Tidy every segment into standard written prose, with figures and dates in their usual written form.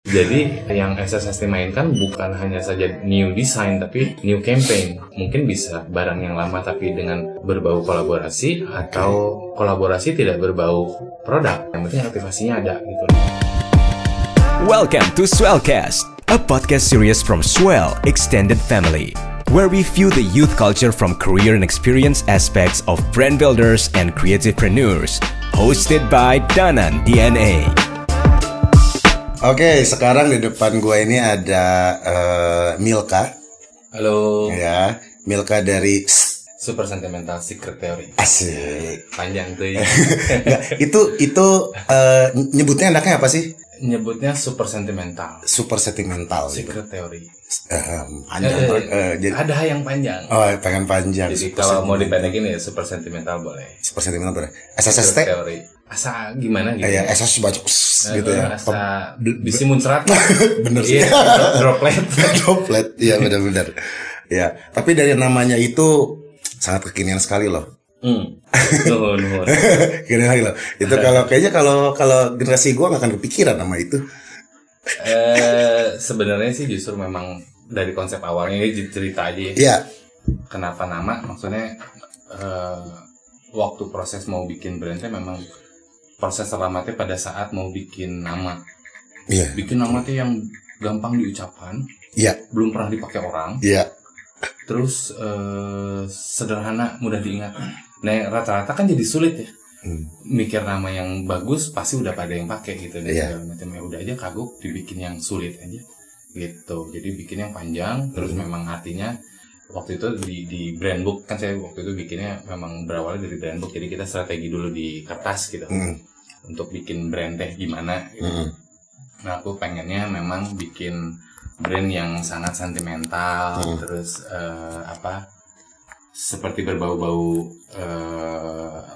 Jadi yang SSST mainkan bukan hanya saja new design tapi new campaign. Mungkin bisa barang yang lama tapi dengan berbau kolaborasi, atau kolaborasi tidak berbau produk. Yang penting aktivasinya ada gitu. Welcome to Swellcast, a podcast series from Swell Extended Family, where we view the youth culture from career and experience aspects of brand builders and creativepreneurs. Hosted by Danan DNA. Oke, sekarang di depan gue ini ada Milka. Halo. Ya, Milka dari Super Sentimental Secret Theory. Asik. Panjang tuh ya. itu nyebutnya enaknya apa sih? Nyebutnya Super Sentimental. Super sentimental. Secret Theory. Panjang. Jadi, ada yang panjang. oh, pengen panjang. Jadi kalau mau dipendekin ya Super Sentimental boleh. Super sentimental tuh. Secret SSST. Theory. Asa gimana gitu? Ya, SS baca gitu ya. Asa bisi muncrat. Bener sih. Iya, droplet. Droplet. Iya, benar-benar. Ya, tapi dari namanya itu sangat kekinian sekali loh. Nuhun. Kira lagi loh. Itu kayaknya kalau generasi gua nggak akan kepikiran nama itu. Sebenarnya sih justru memang dari konsep awalnya ini cerita aja ya. Iya. Kenapa nama? Maksudnya waktu proses mau bikin brandnya memang proses terlambatnya pada saat mau bikin nama. Iya. Bikin nama tuh yang gampang diucapkan. Iya. Belum pernah dipakai orang. Iya. Terus sederhana, mudah diingat. Nah, rata-rata kan jadi sulit ya. Mikir nama yang bagus pasti udah pada yang pakai gitu. Dan macam ya udah aja kagok dibikin yang sulit aja gitu. Jadi bikin yang panjang. Terus memang artinya waktu itu di brand book kan, saya waktu itu bikinnya memang berawal dari brand book. Jadi kita strategi dulu di kertas gitu untuk bikin brand teh gimana gitu. Nah, aku pengennya memang bikin brand yang sangat sentimental, terus seperti berbau-bau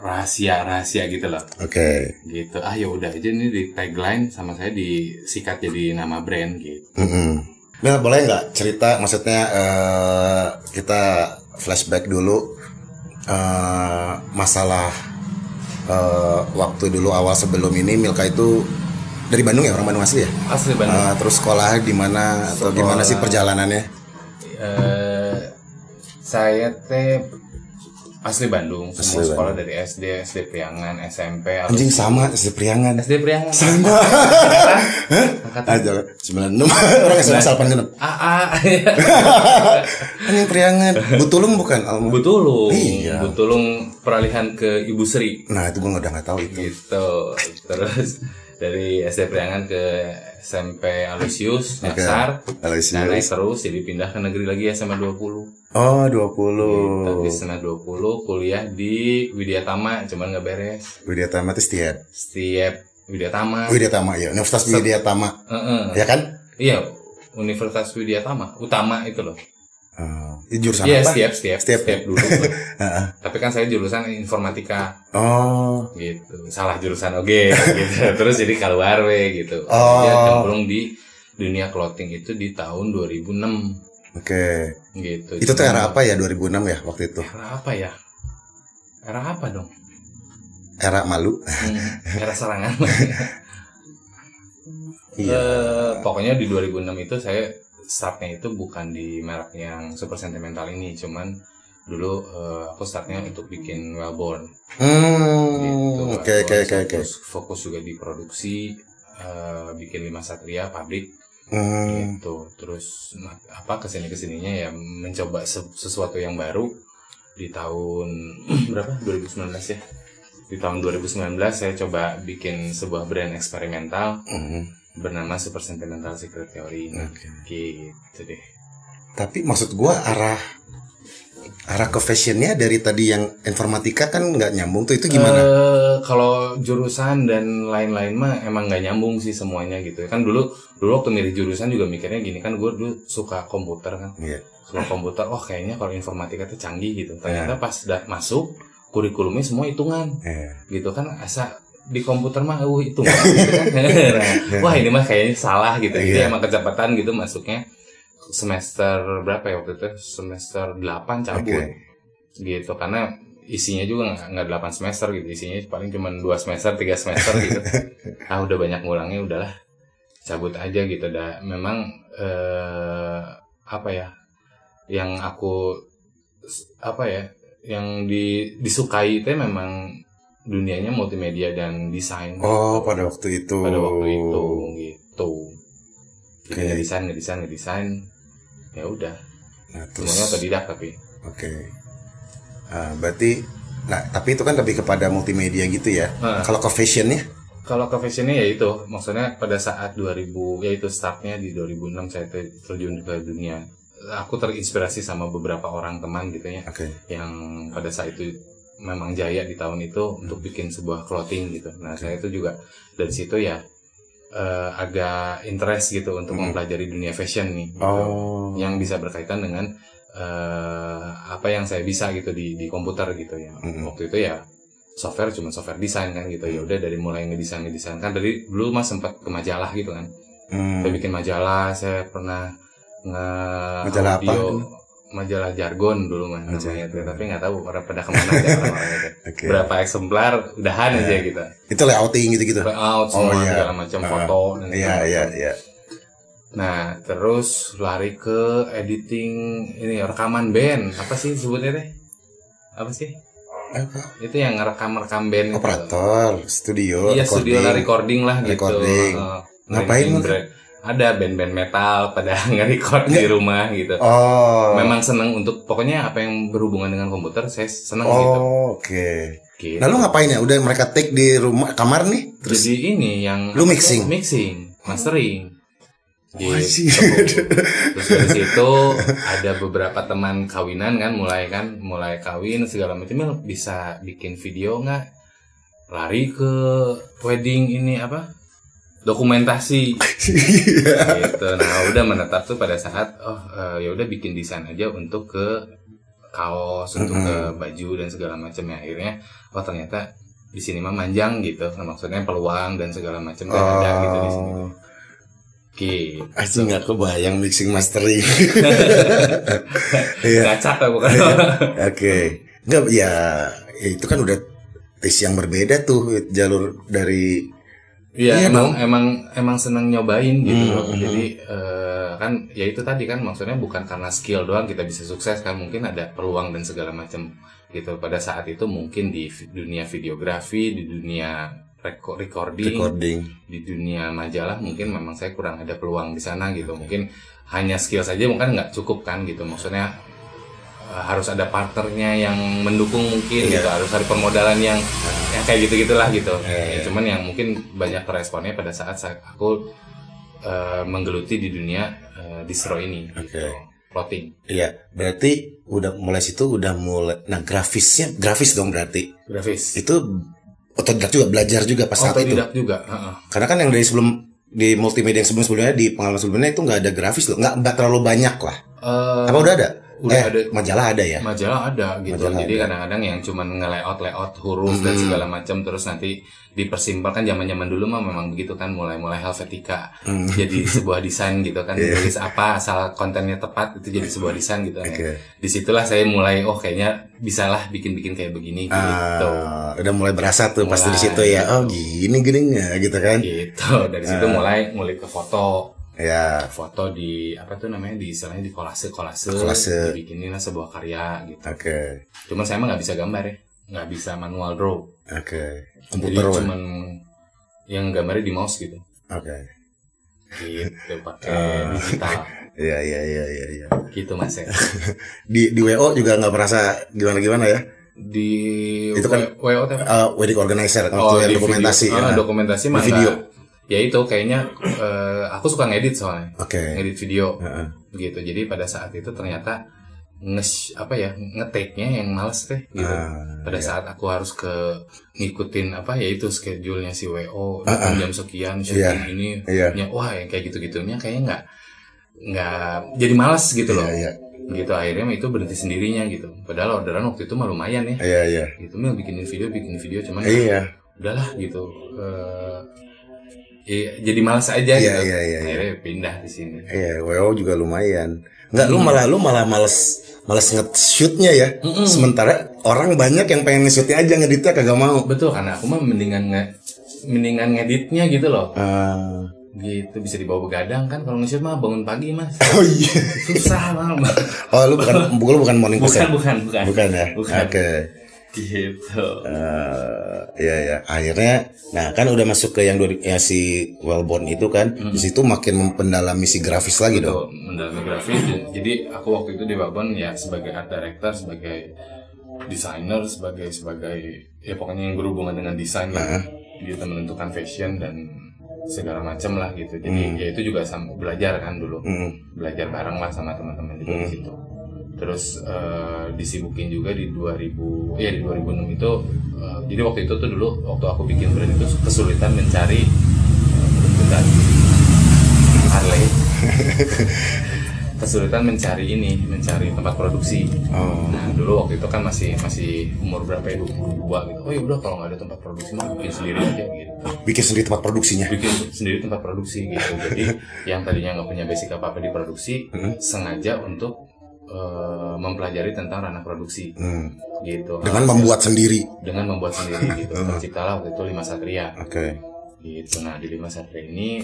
rahasia gitu loh. Oke. Gitu. Ya udah aja ini di tagline sama saya disikat jadi nama brand gitu. Mel, boleh nggak cerita, maksudnya kita flashback dulu masalah waktu dulu awal sebelum ini Milka itu dari Bandung ya, orang Bandung asli ya? Asli Bandung. Terus sekolah di mana atau gimana sih perjalanannya? Saya asli Bandung, semua sekolah dari SD Priangan, SMP. Anjing sama, SD Priangan. SD Priangan. Sama. Aja 96. Orang SMA 86. Anjing Priangan. Butulung bukan? Butulung. Iya. Butulung peralihan ke Ibu Sri. Nah, itu gue udah nggak tahu itu. Gitu. Terus dari SD Priangan ke SMP Aloysius, Nyasar. Aloysius. Naik terus jadi pindah ke negeri lagi SMA 20. Oh, 20. Gitu, habis SMA 20 kuliah di Widyatama, cuman nggak beres. Widyatama itu Setiap Widyatama. Widyatama ya, Universitas Widyatama. Ya kan? Iya, Universitas Widyatama, utama itu loh. Jurusan apa? Iya, Setiap dulu. Tapi kan saya jurusan informatika. Oh. Gitu. Salah jurusan oke gitu. Terus jadi keluar gitu. Dia cemplung di dunia clothing itu di tahun 2006. Oke. Gitu. Itu tuh era apa ya 2006 ya waktu itu? Era apa dong? Era malu. Era serangan. Iya. Pokoknya di 2006 itu saya startnya itu bukan di merek yang super sentimental ini, cuman dulu aku startnya untuk bikin Wellborn. Gitu. Oke. Fokus juga di produksi, bikin 5 Satria pabrik. Gitu. Terus kesininya ya mencoba sesuatu yang baru di tahun berapa? 2019 ya. Di tahun 2019 saya coba bikin sebuah brand eksperimental bernama Super Sentimental Secret Theory. Gitu deh. Tapi maksud gua arah ke fashionnya dari tadi yang informatika kan nggak nyambung tuh, itu gimana? Kalau jurusan dan lain-lain mah emang nggak nyambung sih semuanya gitu. Kan dulu waktu milih jurusan juga mikirnya gini, kan gue dulu suka komputer kan. Suka komputer, kayaknya kalau informatika tuh canggih gitu. Ternyata pas udah masuk kurikulumnya semua hitungan. Gitu kan, asa di komputer mah hitungan gitu kan. Wah, ini mah kayaknya salah gitu. Jadi emang kecepatan gitu masuknya. Semester berapa ya waktu itu? Semester 8 cabut. Gitu, karena isinya juga nggak 8 semester gitu. Isinya paling cuma 2 semester, 3 semester gitu. Udah banyak ngulangnya, udahlah. cabut aja gitu. Memang apa ya, yang aku apa ya, yang disukai itu memang dunianya multimedia dan desain. Oh, pada waktu itu. Pada waktu itu gitu. Jadi ngedesain, ya udah. Nah, terus semuanya otodidak tapi. Oke. Berarti, tapi itu kan lebih kepada multimedia gitu ya. Kalau ke fashionnya? Kalau ke fashionnya ya itu, maksudnya pada saat 2000, ya itu startnya di 2006 saya terjun ke dunia. Aku terinspirasi sama beberapa orang teman gitu ya, yang pada saat itu memang jaya di tahun itu untuk bikin sebuah clothing gitu. Nah saya itu juga dari situ ya agak interest gitu untuk mempelajari dunia fashion nih, gitu, yang bisa berkaitan dengan apa yang saya bisa gitu di komputer gitu ya. Waktu itu ya software cuma software desain kan gitu. Ya udah dari mulai ngedesain kan dari dulu mas sempat ke majalah gitu kan. Saya bikin majalah, saya pernah majalah audio, apa? Majalah jargon dulu mah namanya itu, tapi nggak tahu pada kemana aja orang-orang itu. Berapa eksemplar udahan aja gitu. Itu layouting gitu-gitu. Layout semua segala macam foto dan Iya. Nah, terus lari ke editing ini, rekaman band. Apa sih sebutnya teh? Apa sih? Itu yang ngerekam band. Operator, studio. Iya, studio recording lah gitu. Ngapain? Ada band-band metal pada nge-record di rumah gitu. Memang seneng untuk, pokoknya apa yang berhubungan dengan komputer saya seneng gitu. Oke. Gitu. Lalu ngapain ya? Udah mereka take di rumah, kamar nih? Terus jadi ini yang lu mixing, mastering. Gitu. Terus dari situ ada beberapa teman kawinan kan, mulai kawin segala macam, bisa bikin video nggak? Lari ke wedding ini apa? Dokumentasi. Gitu. Nah, udah menetap tuh pada saat ya udah bikin desain aja untuk ke kaos, untuk ke baju dan segala macam ya. Akhirnya ternyata di sini mah manjang gitu. Maksudnya peluang dan segala macam ada gitu di sini. Aja nggak kebayang mixing mastering. Gacak lah bukan. Oke. Nggak ya itu kan udah tes yang berbeda tuh, jalur dari. Iya, emang seneng nyobain gitu loh. Jadi kan ya itu tadi kan, maksudnya bukan karena skill doang kita bisa sukses kan, mungkin ada peluang dan segala macam gitu. Pada saat itu mungkin di dunia videografi, di dunia recording, di dunia majalah mungkin memang saya kurang ada peluang di sana gitu. Mungkin hanya skill saja mungkin nggak cukup kan gitu. Maksudnya harus ada partnernya yang mendukung mungkin gitu, harus ada permodalan yang kayak gitu-gitulah gitu. Cuman yang mungkin banyak responnya pada saat aku menggeluti di dunia distro ini gitu. Plotting. Iya, berarti udah mulai situ udah mulai. Nah, grafis dong berarti. Grafis. Itu otodidak juga, belajar juga pas saat itu. Otodidak juga. Karena kan yang dari sebelum di multimedia yang sebelumnya di pengalaman sebelumnya itu nggak ada grafis loh, nggak terlalu banyak lah. Apa udah ada? Udah ada. Majalah ada ya? Majalah ada gitu. Majalah jadi kadang-kadang yang cuman nge-layout huruf dan segala macam, terus nanti dipersimpel kan. Zaman-zaman dulu mah memang begitu kan, mulai Helvetica jadi sebuah desain gitu kan. Tulis apa asal kontennya tepat itu jadi sebuah desain gitu. Disitulah saya mulai kayaknya bisalah bikin kayak begini gitu. Udah mulai berasa tuh pasti di situ ya. Gini nggak gitu kan? Gitu. Dari situ mulai ke foto. Ya. Foto di apa tuh namanya, di istilahnya di kolase. Dibikinin lah sebuah karya gitu. Cuman saya mah nggak bisa gambar ya, nggak bisa manual draw. Komputer. Jadi cuman yang gambarnya di mouse gitu. Gitu pakai digital. Iya. Gitu mas ya. di WO juga nggak merasa gimana ya? Di itu kan WO wedding organizer yang dokumentasi. Dokumentasi mah video. Ya itu kayaknya aku suka ngedit soalnya. Ngedit video. Gitu. Jadi pada saat itu ternyata nge-take-nya yang males teh gitu. Pada saat aku harus ngikutin itu schedule-nya si WO jam sekian syuting ini. Wah, yang kayak gitu-gitunya kayaknya enggak jadi malas gitu loh. Gitu akhirnya itu berhenti sendirinya gitu. Padahal orderan waktu itu mah lumayan ya. Gitu bikin video cuman udahlah gitu. Jadi malas aja gitu. Akhirnya pindah di sini. WO juga lumayan. Enggak, lu malah males nge-shootnya ya. Sementara orang banyak yang pengen nge-shootnya aja, ngeditnya kagak mau. Betul, karena aku mah mendingan ngeditnya gitu loh. Gitu, bisa dibawa begadang kan kalau nge-shoot mah bangun pagi Mas. Oh iya. Susah banget. Oh lu bukan morning person. Bukan ya. Oke. Gitu. Iya. Akhirnya, nah kan udah masuk ke yang si Wellborn itu kan, di situ makin mempendalami si grafis lagi dong. Mendalami grafis. Jadi aku waktu itu di Wellborn ya sebagai art director, sebagai desainer, sebagai ya pokoknya yang berhubungan dengan desain gitu, menentukan fashion dan segala macam lah gitu. Jadi ya itu juga belajar kan dulu, belajar bareng lah sama teman-teman juga di situ. Terus disibukin juga di 2006 itu. Jadi waktu itu tuh dulu waktu aku bikin brand itu kesulitan mencari Harley. Kesulitan mencari tempat produksi. Nah dulu waktu itu kan masih umur berapa ya, 22 gitu. Oh ya udah kalau nggak ada tempat produksi mah bikin sendiri aja gitu. Bikin sendiri tempat produksinya. Bikin sendiri tempat produksi gitu. Jadi yang tadinya nggak punya basic apa-apa di produksi, sengaja untuk mempelajari tentang ranah produksi gitu. Dengan membuat sendiri gitu. Terciptalah waktu itu Lima Satria. Gitu. Nah di Lima Satria ini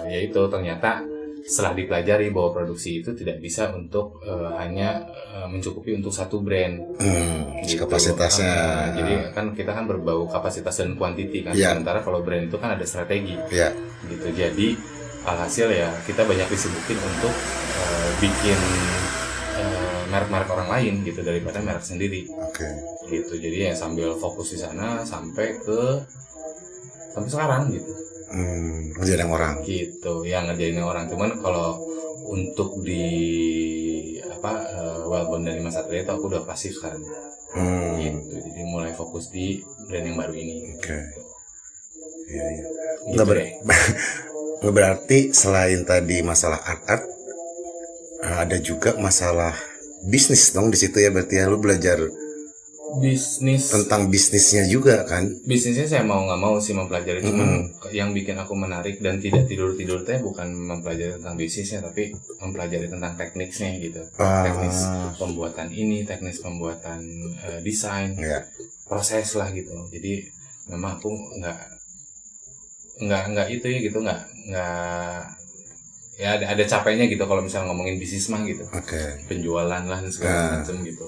yaitu ternyata setelah dipelajari bahwa produksi itu tidak bisa untuk hanya mencukupi untuk satu brand gitu. Kapasitasnya jadi kan kita kan berbau kapasitas dan kuantiti kan. Sementara kalau brand itu kan ada strategi gitu. Jadi alhasil ya kita banyak disibukin untuk bikin merek-merek orang lain gitu daripada merek sendiri. Gitu. Jadi ya sambil fokus di sana sampai sekarang gitu. Ngerjain orang gitu, yang ngerjain orang. Cuman kalau untuk di Wellborn dan Lima Satria itu aku udah pasif sekarang. Gitu. Jadi mulai fokus di brand yang baru ini. Iya. Gitu Berarti selain tadi masalah art, ada juga masalah bisnis dong di situ ya. Berarti ya lu belajar bisnis, tentang bisnisnya juga kan. Bisnisnya saya mau nggak mau sih mempelajari. Cuman yang bikin aku menarik dan tidak tidur teh bukan mempelajari tentang bisnisnya, tapi mempelajari tentang tekniknya gitu. Teknis pembuatan ini, teknis pembuatan desain, proses lah gitu. Jadi memang aku nggak itu ya gitu, nggak ya ada capeknya gitu kalau misalnya ngomongin bisnis mah gitu. Penjualan lah dan segala macam gitu.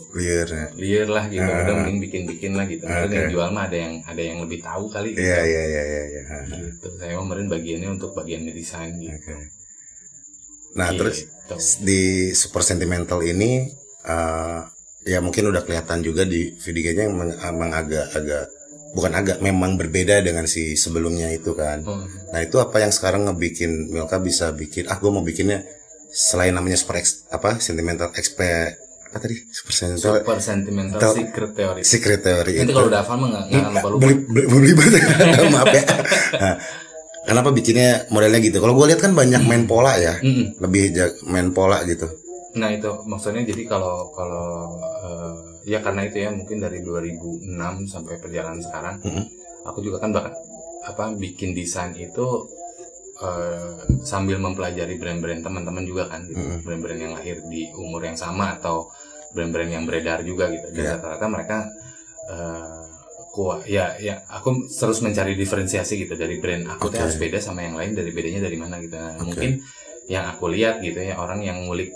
Liar lah gitu. Udah mending bikin lah gitu. Yang jual mah ada yang lebih tahu kali gitu. Iya. Gitu. Saya kemarin bagiannya untuk bagian desain gitu. Nah, gitu. Terus di Super Sentimental ini ya mungkin udah kelihatan juga di videonya yang memang memang berbeda dengan si sebelumnya itu kan. Nah itu apa yang sekarang ngebikin Milka bisa bikin gue mau bikinnya selain namanya Super Sentimental Secret Theory nanti kalau udah hafal mah nggak lupa beli maaf ya. Nah, kenapa bikinnya modelnya gitu? Kalau gue lihat kan banyak main pola ya, lebih main pola gitu. Nah itu maksudnya jadi kalau ya karena itu ya mungkin dari 2006 sampai perjalanan sekarang aku juga kan bikin desain itu sambil mempelajari brand-brand teman-teman juga kan gitu. Brand-brand yang lahir di umur yang sama atau brand-brand yang beredar juga gitu. Dan rata-rata mereka ya aku terus mencari diferensiasi gitu dari brand aku tuh harus beda sama yang lain, dari bedanya dari mana gitu. Nah, mungkin yang aku lihat gitu ya, orang yang ngulik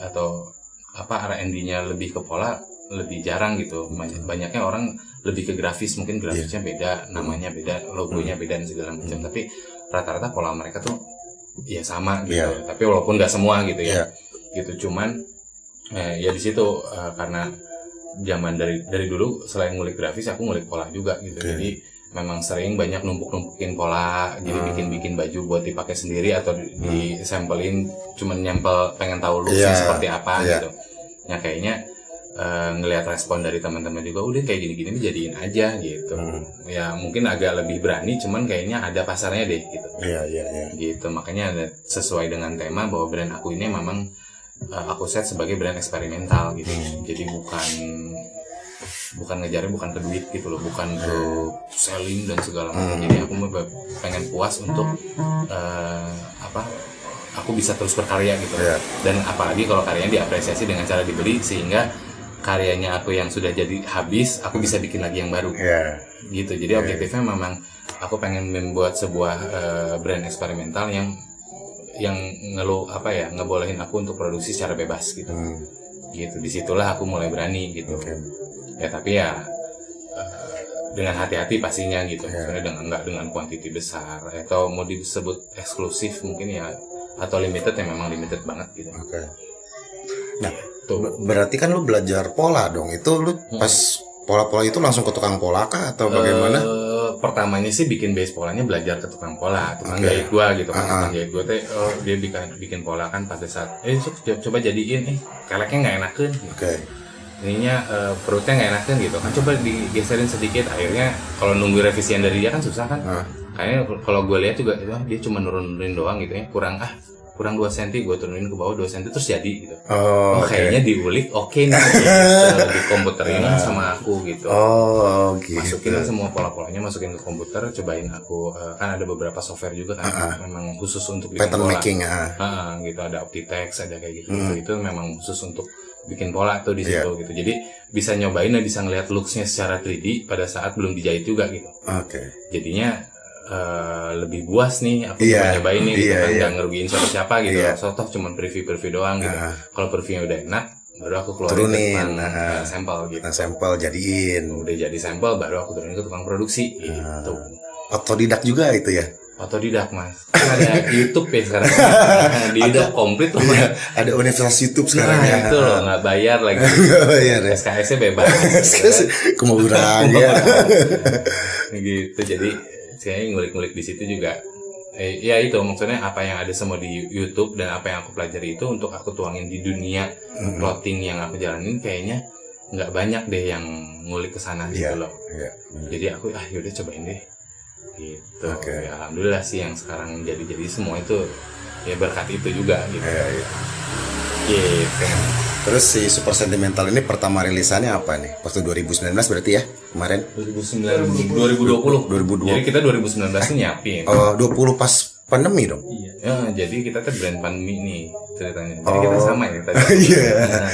atau R&D-nya lebih ke pola lebih jarang gitu. Banyaknya orang lebih ke grafis, mungkin grafisnya beda, namanya beda, logonya beda dan segala macam. Tapi rata-rata pola mereka tuh ya sama gitu. Tapi walaupun nggak semua gitu ya. Gitu cuman ya di situ karena zaman dari dulu selain ngulik grafis aku ngulik pola juga gitu. Jadi memang sering banyak numpuk-numpukin pola, jadi bikin baju buat dipakai sendiri atau disampelin, cuman nyampel pengen tahu looknya seperti apa gitu. Ya kayaknya ngelihat respon dari teman-teman juga udah kayak gini-gini jadiin aja gitu. Ya mungkin agak lebih berani, cuman kayaknya ada pasarnya deh gitu. Gitu makanya sesuai dengan tema bahwa brand aku ini memang aku set sebagai brand eksperimental gitu. Jadi bukan ngejarnya bukan ke duit gitu loh, bukan ke selling dan segala macam. Jadi aku pengen puas untuk aku bisa terus berkarya gitu. Dan apalagi kalau karyanya diapresiasi dengan cara dibeli, sehingga karyanya aku yang sudah jadi habis aku bisa bikin lagi yang baru. Gitu. Jadi objektifnya memang aku pengen membuat sebuah brand eksperimental yang ngebolehin aku untuk produksi secara bebas gitu. Gitu, disitulah aku mulai berani gitu. Ya tapi ya dengan hati-hati pastinya gitu. Maksudnya dengan kuantiti besar atau mau disebut eksklusif mungkin ya, atau limited ya memang limited banget gitu. Nah, berarti kan lu belajar pola dong. Itu lu pas pola-pola itu langsung ke tukang pola kah atau bagaimana? Pertamanya sih bikin base polanya belajar ke tukang pola, tukang jahit gua gitu kan. Tukang jahit gua dia bikin pola kan pada saat coba jadiin keleknya nggak enakan gitu. Ininya perutnya nggak enakan gitu kan, coba digeserin sedikit. Akhirnya kalau nunggu revisian dari dia kan susah kan. Kayaknya kalau gue lihat juga dia cuma nurunin doang gitu ya, kurang 2 cm, gue turunin ke bawah 2 cm terus jadi gitu. Kayaknya diulik nih gitu. Di komputerin sama aku gitu. Gitu. Masukin semua pola-polanya, masukin ke komputer, cobain aku. Kan ada beberapa software juga kan, memang khusus untuk bikin pattern pola. Making Gitu, ada Optitext, ada kayak gitu. Itu memang khusus untuk bikin pola tuh di situ gitu. Jadi bisa nyobain dan bisa ngelihat looks-nya secara 3D pada saat belum dijahit juga gitu. Jadinya lebih buas nih aku nyobain nih gitu kan, nggak ngerugiin siapa gitu. So toh cuma preview doang gitu. Kalau previewnya udah enak, baru aku keluarin sampel gitu. Sampel jadiin. Udah jadi sampel baru aku turunin ke tukang produksi gitu. Otodidak juga itu ya? Otodidak mas. Ada YouTube ya sekarang. Di YouTube komplit loh. Ada universitas YouTube sekarang ya. Itu loh, nggak bayar lagi. SKS-nya bebas. Kemurang ya. Gitu, jadi saya ngulik-ngulik di situ juga. Ya itu maksudnya apa yang ada semua di YouTube dan apa yang aku pelajari itu untuk aku tuangin di dunia clothing yang aku jalanin, kayaknya nggak banyak deh yang ngulik ke sana gitu loh. Jadi aku yaudah cobain deh gitu. Ya, alhamdulillah sih yang sekarang jadi semua itu ya berkat itu juga gitu. Gitu. Terus si Super Sentimental ini pertama rilisannya apa nih? Waktu 2019 berarti ya? Kemarin? 2020. Jadi kita 2019 tuh nyiapin. 20 pas pandemi dong? Iya. Ya, jadi kita tuh brand pandemi nih ceritanya. Jadi kita sama ya tadi.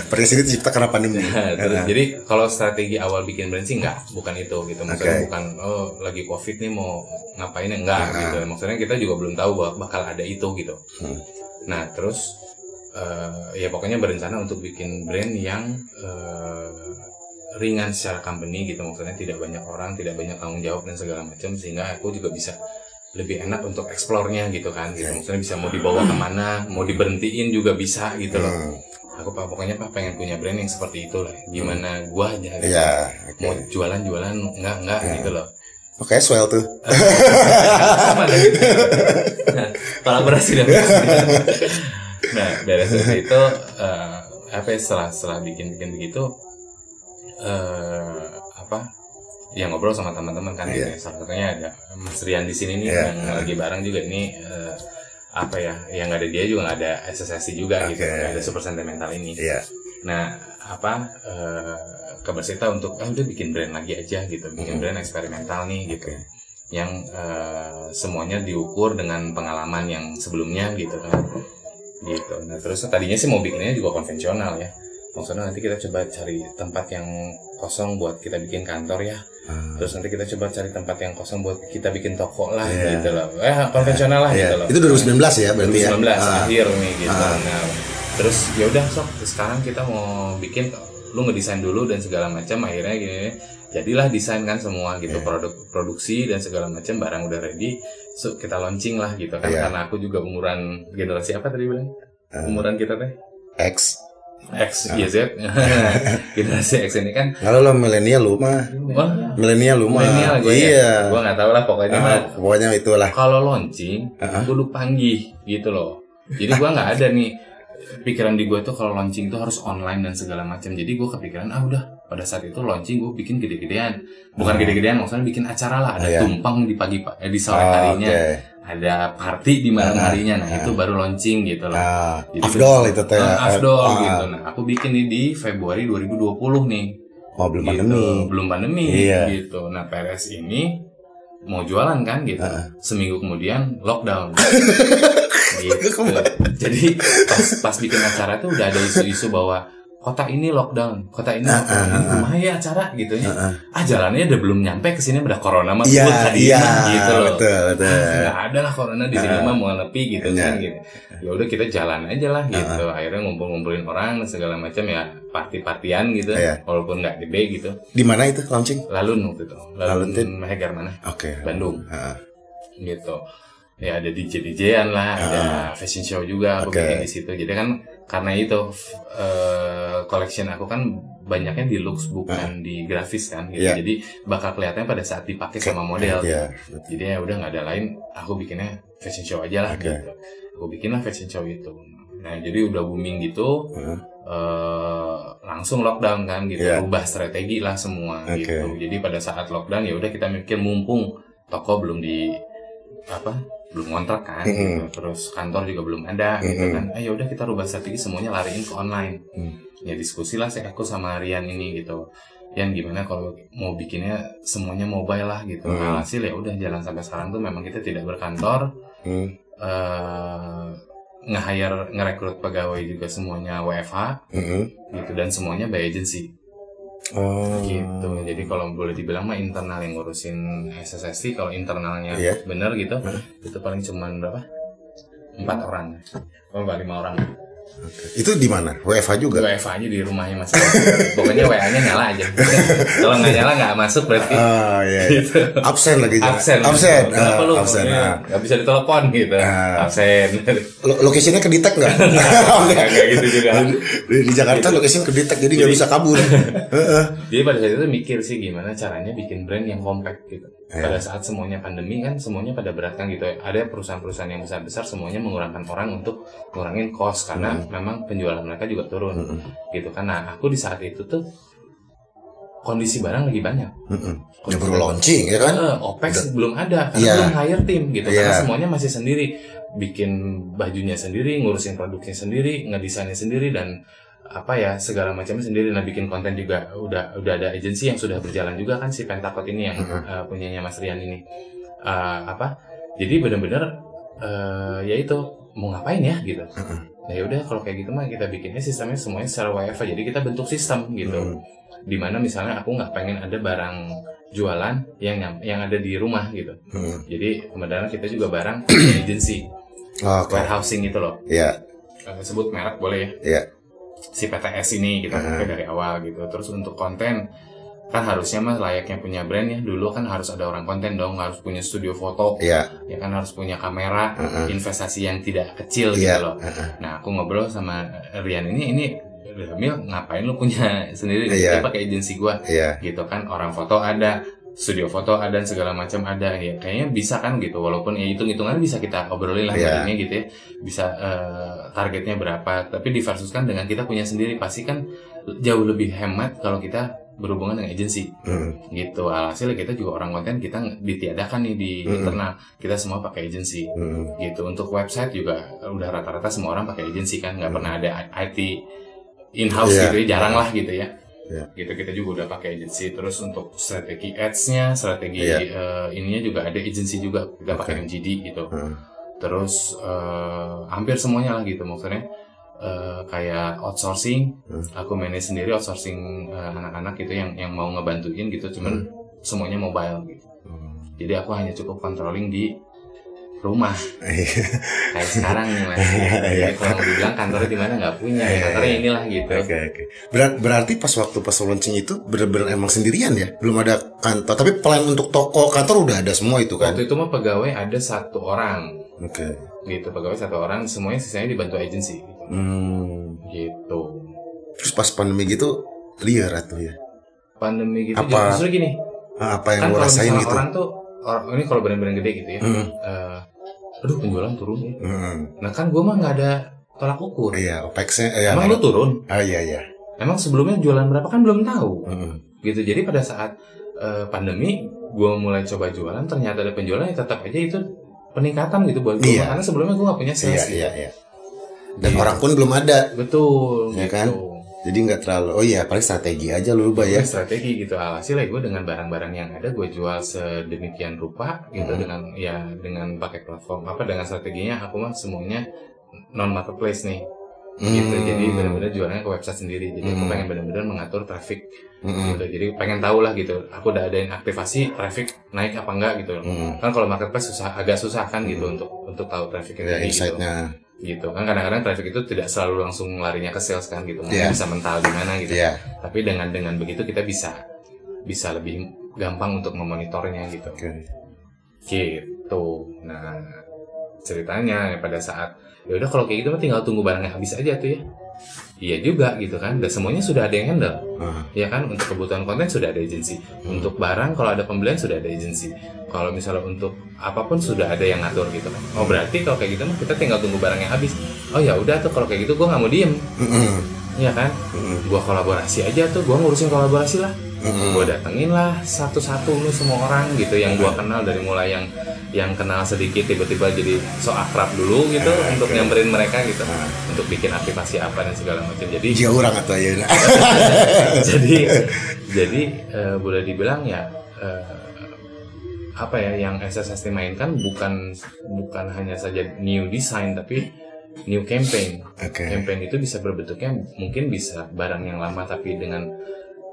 Persis ini tercipta karena pandemi. Jadi kalau strategi awal bikin brand sih bukan itu gitu. Maksudnya bukan lagi COVID nih mau ngapain enggak gitu. Maksudnya kita juga belum tahu bahwa bakal ada itu gitu. Nah, terus ya pokoknya berencana untuk bikin brand yang ringan secara company gitu, maksudnya tidak banyak orang, tidak banyak tanggung jawab dan segala macam, sehingga aku juga bisa lebih enak untuk eksplornya gitu kan gitu. Maksudnya bisa mau dibawa kemana, mau diberhentiin juga bisa gitu loh. Aku pokoknya pengen punya brand yang seperti itu lah, gimana gua aja gitu. Mau jualan enggak gitu loh. Oke, Swell tuh. Sama ada gitu. Kolaborasi dan nah dari seperti itu setelah bikin begitu ya ngobrol sama teman-teman kan gitu. Salah satunya ada Mas Rian di sini nih yang lagi bareng juga ini yang nggak ada dia juga nggak ada SSSI juga gitu, nggak ada Super Sentimental ini. Nah kebersita untuk udah bikin brand lagi aja gitu, bikin brand eksperimental nih gitu. Yang semuanya diukur dengan pengalaman yang sebelumnya gitu kan. Gitu. Nah terus tadinya sih mau bikinnya juga konvensional ya, maksudnya nanti kita coba cari tempat yang kosong buat kita bikin kantor ya, terus nanti kita coba cari tempat yang kosong buat kita bikin toko lah gitu loh, konvensional lah gitu loh. Itu 2019 ya berarti 2019 akhir nih gitu. Nah terus ya udah sekarang kita mau bikin, lu ngedesain dulu dan segala macam, akhirnya gini jadilah desain kan semua gitu, produksi dan segala macam, barang udah ready, kita launching lah gitu kan. Karena aku juga umuran generasi apa tadi bilang? Umuran kita teh? X, Y, Z. Generasi X ini kan. Kalau lo milenial lu mah. Milenial gue. Iya. Gue nggak tahu lah pokoknya. Pokoknya itulah. Kalau launching, kudu panggih gitu loh. Jadi gue nggak ada nih pikiran di gue tuh kalau launching itu harus online dan segala macam. Jadi gue kepikiran udah pada saat itu launching gue bikin gede-gedean, bukan gede-gedean maksudnya bikin acara lah, ada tumpang di di sore harinya, ada party di malam harinya. Nah itu baru launching gitu loh. Afdol itu teh. Afdol gitu. Nah aku bikin ini di Februari 2020 nih. Belum pandemi gitu. Nah PRS ini mau jualan kan gitu. Seminggu kemudian lockdown. Gitu. Jadi pas bikin acara tuh udah ada isu-isu bahwa kota ini lockdown, kota ini lumayan acara gitu ya. Jalannya udah belum nyampe ke sini udah corona mah gitu loh. Betul. Nggak ada lah corona di sini mah mau nepi gitu kan gitu. Ya udah kita jalan aja lah gitu. Akhirnya ngumpul-ngumpulin orang segala macam ya, party-partian gitu. Walaupun nggak gede gitu. Di mana itu launching? Lalun waktu itu. Lalun Mehegar mana? Bandung. Gitu. Ya ada DJ-an lah, ada fashion show juga aku bikin di situ. Jadi kan karena itu collection aku kan banyaknya di looks bukan di grafis kan gitu. Jadi bakal kelihatan pada saat dipakai sama model. Jadi ya udah nggak ada lain, aku bikinnya fashion show aja lah gitu. Aku bikinlah fashion show itu. Nah jadi udah booming gitu, langsung lockdown kan gitu, rubah strategi lah semua gitu. Jadi pada saat lockdown ya udah kita mikir mumpung toko belum belum ngontrak kan gitu. Terus kantor juga belum ada gitu kan. Ya udah kita rubah strategi, semuanya lariin ke online. Ya diskusi lah aku sama Rian ini gitu. Yang gimana kalau mau bikinnya semuanya mobile lah gitu. Hasil ya udah jalan sampai sekarang tuh memang kita tidak berkantor. Nge-rekrut pegawai juga semuanya WFH gitu, dan semuanya by agency. Gitu. Jadi kalau boleh dibilang mah internal yang ngurusin SSST, kalau internalnya bener gitu, itu paling cuman berapa? 4 orang. 5 orang. Itu di mana? WFH juga? WFH-nya di rumahnya Mas. Pokoknya WA-nya nyala aja. Kalau nggak nyala nggak masuk berarti. Gitu. Absen lagi. Absen. Kenapa lu? Nggak bisa ditelepon gitu. Absen. Lokasinya kedetek nggak? Nggak gitu juga. Di Jakarta lokasinya kedetek, jadi nggak bisa kabur. Jadi pada saat itu mikir sih gimana caranya bikin brand yang compact gitu. Pada saat semuanya pandemi kan semuanya pada berat kan gitu. Ada perusahaan-perusahaan yang besar-besar semuanya mengurangkan orang untuk ngurangin cost karena memang penjualan mereka juga turun gitu kan. Nah aku di saat itu tuh kondisi barang lagi banyak. Udah baru launching ya kan? OPEX belum ada karena belum hire tim gitu. Karena semuanya masih sendiri, bikin bajunya sendiri, ngurusin produksinya sendiri, ngedesainnya sendiri, dan segala macamnya sendiri. Nah bikin konten juga udah ada agensi yang sudah berjalan juga kan, si Pentakot ini yang punyanya Mas Rian ini. Jadi benar-benar ya itu mau ngapain ya gitu. Nah ya udah kalau kayak gitu mah kita bikinnya sistemnya semuanya secara WFH. Jadi kita bentuk sistem gitu. Dimana misalnya aku nggak pengen ada barang jualan yang ada di rumah gitu. Jadi kemudian kita juga barang agency, warehousing gitu loh. Sebut merek boleh ya? Si PTS ini kita pakai dari awal gitu. Terus untuk konten kan harusnya mah layaknya punya brand ya. Dulu kan harus ada orang konten dong, harus punya studio foto, ya kan, harus punya kamera, investasi yang tidak kecil gitu loh. Nah aku ngobrol sama Rian ini Mil, ngapain lu punya sendiri? Dia pakai agensi gua, gitu kan. Orang foto ada, studio foto ada, dan segala macam ada. Ya kayaknya bisa kan gitu. Walaupun ya hitung-hitungan bisa kita obrolin lah ini gitu ya. Bisa targetnya berapa. Tapi diversuskan dengan kita punya sendiri, pasti kan jauh lebih hemat kalau kita berhubungan dengan agensi. Gitu. Alhasil kita juga orang konten kita ditiadakan nih di internal. Kita semua pakai agensi. Gitu. Untuk website juga udah rata-rata semua orang pakai agensi kan. Nggak pernah ada IT in-house gitu ya, jarang lah gitu ya. Gitu kita juga udah pakai agensi. Terus untuk strategi ads-nya, strategi ininya juga ada agensi juga, kita pakai MGD gitu. Terus hampir semuanya lah gitu, maksudnya kayak outsourcing, aku manage sendiri outsourcing anak-anak gitu yang mau ngebantuin gitu, cuman semuanya mobile gitu. Jadi aku hanya cukup controlling di rumah kayak sekarang nih Mas. Jadi kalau mau dibilang kantornya di mana nggak punya, kantornya inilah gitu. Berarti pas launching itu benar-benar emang sendirian ya, belum ada kantor. Tapi plan untuk toko kantor udah ada semua itu kan? Waktu itu mah pegawai ada 1 orang. Gitu, pegawai 1 orang, semuanya sisanya dibantu agensi. Gitu. Terus pas pandemi gitu liar tuh ya? Pandemi gitu justru gini. Apa yang kan lo rasain gitu? Orang tuh ini kalau benar-benar gede gitu ya. Aduh penjualan turun ya. Nah kan gue mah nggak ada tolak ukur. OPEX-nya. Emang lu turun? Iya. Emang sebelumnya jualan berapa kan belum tahu. Gitu. Jadi pada saat pandemi gue mulai coba jualan, ternyata ada penjualan, ya tetap aja itu peningkatan gitu buat gue. Karena sebelumnya gue nggak punya sales. Iya. Dan orang pun belum ada. Betul. Ya gitu. Kan? Jadi nggak terlalu, paling strategi aja lu ubah ya. Strategi gitu. Alhasil gue dengan barang-barang yang ada gue jual sedemikian rupa gitu, dengan pakai platform dengan strateginya aku mah semuanya non marketplace nih. gitu. Jadi benar-benar jualannya ke website sendiri. Jadi aku pengen benar-benar mengatur traffic gitu. Jadi pengen tahu lah gitu. Aku udah adain aktivasi traffic naik apa enggak gitu. Kan kalau marketplace agak susah kan gitu untuk tahu traffic yang insight-nya. Gitu kan kadang-kadang traffic itu tidak selalu langsung larinya ke sales kan gitu. Mungkin bisa mental di mana gitu. Tapi dengan begitu kita bisa lebih gampang untuk memonitornya gitu. Gitu. Nah, ceritanya pada saat ya udah kalau kayak gitu mah tinggal tunggu barangnya habis aja tuh ya. Iya juga gitu kan. Dan semuanya sudah ada yang handle. Ya kan, untuk kebutuhan konten sudah ada agensi. Untuk barang kalau ada pembelian sudah ada agensi. Kalau misalnya untuk apapun sudah ada yang ngatur gitu kan. Oh, berarti kalau kayak gitu mah kita tinggal tunggu barangnya habis. Oh ya udah tuh kalau kayak gitu gua nggak mau diem. Iya kan? Gua kolaborasi aja tuh, gua ngurusin kolaborasi lah. Gue datengin lah satu-satu lu semua orang gitu yang gue kenal, dari mulai yang kenal sedikit tiba-tiba jadi so akrab dulu gitu untuk nyamperin mereka gitu untuk bikin aktivasi apa dan segala macam. Jadi dia orang atau ya jadi boleh dibilang ya apa ya yang SSST mainkan bukan hanya saja new design tapi new campaign. Campaign itu bisa berbentuknya mungkin bisa barang yang lama tapi dengan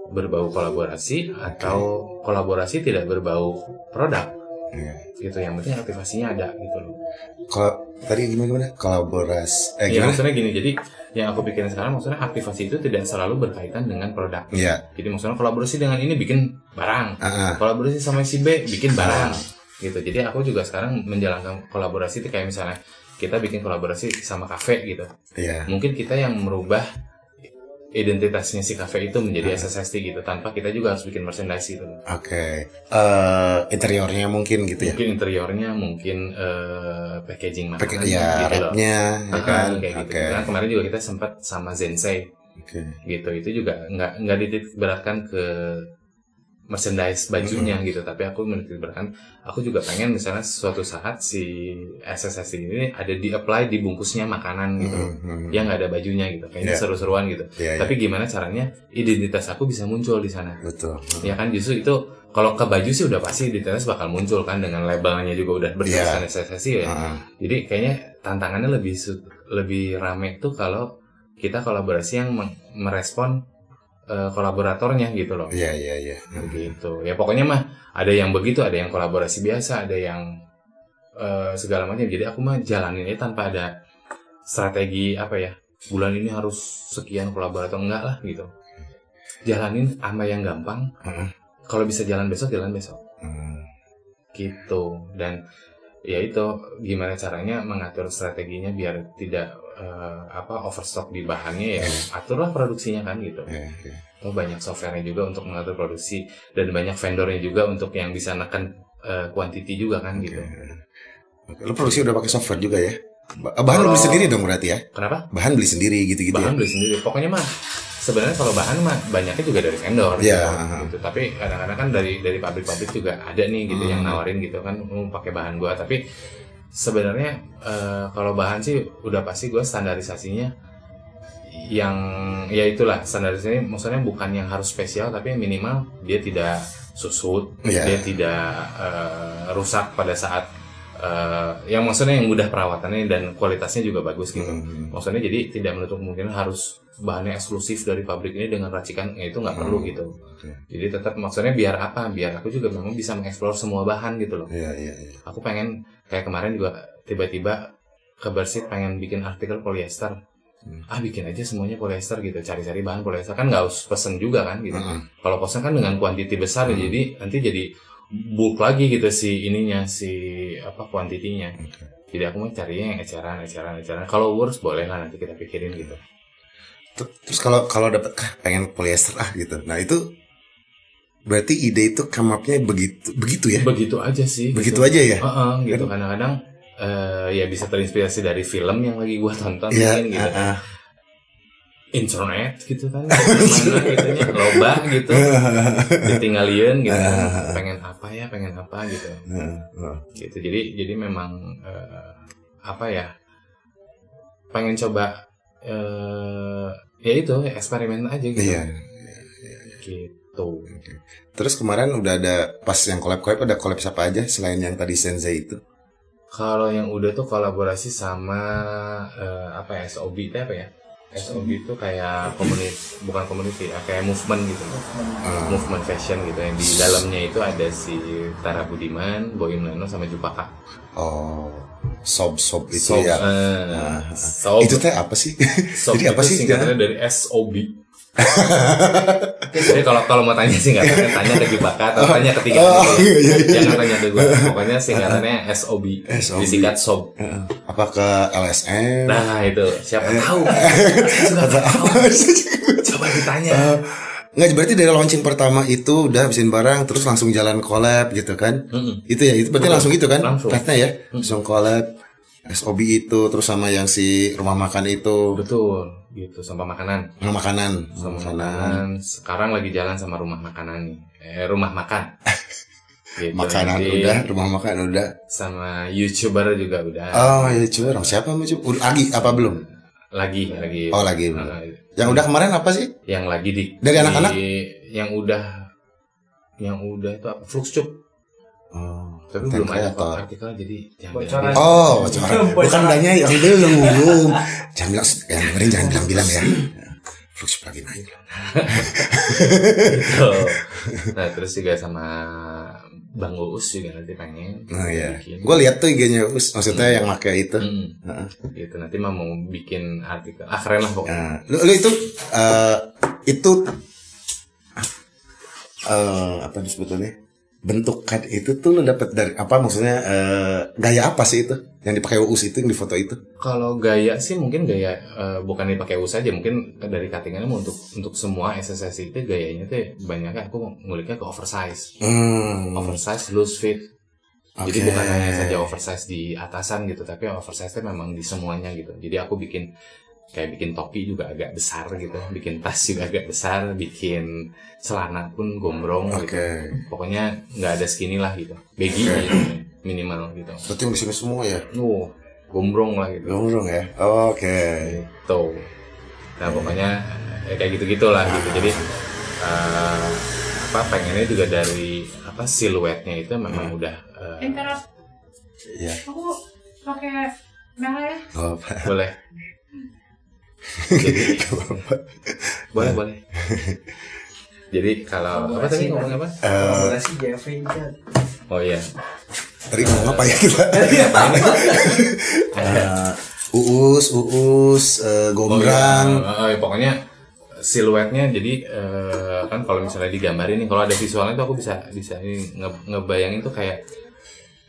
berbau kolaborasi atau kolaborasi tidak berbau produk gitu. Yang penting aktivasinya ada gitu loh. Kalau tadi gimana kolaborasi ya maksudnya gini, jadi yang aku pikirin sekarang maksudnya aktivasi itu tidak selalu berkaitan dengan produk. Jadi maksudnya kolaborasi dengan ini bikin barang, kolaborasi sama si B bikin barang gitu. Jadi aku juga sekarang menjalankan kolaborasi itu kayak misalnya kita bikin kolaborasi sama kafe gitu. Mungkin kita yang merubah identitasnya si kafe itu menjadi SSST gitu, tanpa kita juga harus bikin merchandise gitu. Interiornya mungkin gitu ya. Mungkin interiornya, mungkin packaging makanan gitu rapnya ya kan kayak gitu. Karena kemarin juga kita sempat sama Zensei. Gitu. Itu juga enggak dititik beratkan ke merchandise bajunya gitu, tapi aku menitik beratkan aku juga pengen misalnya suatu saat si SSST ini ada di apply di bungkusnya makanan gitu. Ya nggak ada bajunya gitu, kayaknya seru-seruan gitu. Tapi gimana caranya identitas aku bisa muncul di sana. Ya kan, justru itu kalau ke baju sih udah pasti identitas bakal muncul kan, dengan labelnya juga udah bertuliskan SSST ya. Jadi kayaknya tantangannya lebih rame tuh kalau kita kolaborasi yang merespon kolaboratornya gitu loh. Gitu. Ya pokoknya mah ada yang begitu, ada yang kolaborasi biasa, ada yang segala macam. Jadi aku mah jalanin aja tanpa ada strategi apa ya. Bulan ini harus sekian kolaborator, enggak lah gitu. Jalanin sama yang gampang. Kalau bisa jalan besok. Gitu. Dan ya itu gimana caranya mengatur strateginya biar tidak overstock di bahannya ya. Aturlah produksinya kan gitu. Banyak softwarenya juga untuk mengatur produksi, dan banyak vendornya juga untuk yang bisa neken quantity juga kan gitu. Lo produksi udah pakai software juga ya? Bahan lo beli sendiri dong berarti ya? Kenapa? Bahan beli sendiri gitu-gitu. Bahan beli sendiri. Pokoknya mah sebenarnya kalau bahan mah banyaknya juga dari vendor gitu. Tapi kadang-kadang kan dari pabrik-pabrik juga ada nih gitu yang nawarin gitu kan, pakai bahan gua. Tapi sebenarnya kalau bahan sih udah pasti gua standarisasinya yang ya itulah standarisasinya, maksudnya bukan yang harus spesial tapi minimal dia tidak susut, dia tidak rusak pada saat yang maksudnya yang mudah perawatannya dan kualitasnya juga bagus gitu. Maksudnya jadi tidak menutup kemungkinan harus bahannya eksklusif dari pabrik ini dengan racikan, itu nggak perlu gitu. Jadi tetap maksudnya biar apa? Biar aku juga memang bisa mengeksplor semua bahan gitu loh. Aku pengen kayak kemarin juga tiba-tiba ke Bersit pengen bikin artikel polyester. Bikin aja semuanya polyester gitu, cari-cari bahan polyester kan nggak usah pesen juga kan gitu. Kalau pesen kan dengan kuantiti besar jadi nanti jadi bulk lagi gitu si kuantitinya. Jadi aku mau carinya yang eceran. Kalau works boleh lah, nanti kita pikirin gitu. Terus kalau dapat pengen polyester gitu. Nah itu berarti ide itu come up-nya begitu ya? Begitu aja sih. Begitu aja ya? Gitu kadang-kadang ya bisa terinspirasi dari film yang lagi gua tonton mungkin gitu. Internet gitu kan, mana gitunya loba gitu, ditinggalin gitu, pengen apa gitu, gitu. Jadi memang apa ya, pengen coba ya itu eksperimen aja gitu. Gitu. Terus kemarin udah ada pas yang collab ada collab siapa aja selain yang tadi Sensei itu? Kalau yang udah tuh kolaborasi sama SOB itu apa ya? SOB itu kayak bukan community ya, kayak movement gitu. Movement fashion gitu yang di dalamnya itu ada si Tara Budiman, Boim Leno sama Jupaka. Oh, sob itu ya. Sob. Itu teh apa sih? Sob jadi apa sih? Singkatannya dari SOB. Jadi kalau mau tanya singkatannya tanya ke Jupaka atau tanya ke tiga jangan tanya ke gue. Pokoknya singkatannya SOB. Disingkat sob. Apa ke LSM? Nah itu siapa tahu? Saya juga tahu. Coba ditanya. Nggak, berarti dari launching pertama itu udah habisin barang terus langsung jalan collab gitu kan? Itu ya, itu berarti langsung gitu kan? Pathnya ya, langsung collab SOB itu terus sama yang si rumah makan itu. Betul, gitu sama makanan. Makanan. Sekarang lagi jalan sama rumah makanan nih. Rumah makan. Gitu, makanan udah, rumah makan udah. Sama YouTuber juga udah. Oh, YouTuber. Siapa YouTuber? Lagi apa belum? Lagi. Oh, lagi. Yang udah kemarin apa sih? Yang lagi dari anak-anak? Yang udah itu apa? Fluxcup. Oh, tapi belum ada artikel jadi bocoran. Oh, bocoran. Bukan adanya yang belum. Jangan bilang, yang dengerin jangan bilang-bilang ya. Fluxcup lagi naik. Gitu. Nah, terus juga sama Bang Uus juga nanti pengen. Nah ya, gue lihat tuh IG-nya Uus, maksudnya yang pakai itu. Gitu nanti mau bikin artikel. Keren lah pokoknya. Lu itu apa sebetulnya? Bentukan itu tuh lu dapat dari apa, maksudnya gaya apa sih itu yang dipakai Uus itu, yang di foto itu? Kalau gaya sih mungkin gaya bukan dipakai Uus aja, mungkin dari cuttingannya untuk semua SSS itu gayanya tuh banyaknya aku nguliknya ke oversize. Oversize loose fit. Jadi bukan hanya saja oversize di atasan gitu, tapi oversize itu memang di semuanya gitu. Jadi aku bikin topi juga agak besar gitu, bikin tas juga agak besar, bikin celana pun gombrong gitu. Pokoknya nggak ada skinny lah gitu, baggy gitu, minimal gitu. Berarti yang di sini semua ya? Gombrong lah gitu. Gombrong ya? Gitu. Nah pokoknya kayak gitu-gitulah gitu. Jadi pengennya juga dari siluetnya itu memang udah. Iya. Aku pakai merah ya? Boleh. Jadi boleh. Jadi kalau apa tadi ngomong apa? Kolaborasi JV kan. Oh iya. Tadi ngomong apa ya kita? Uus, gombrang. Pokoknya siluetnya jadi kan kalau misalnya digambarin nih, kalau ada visualnya tuh aku bisa ngebayangin tuh kayak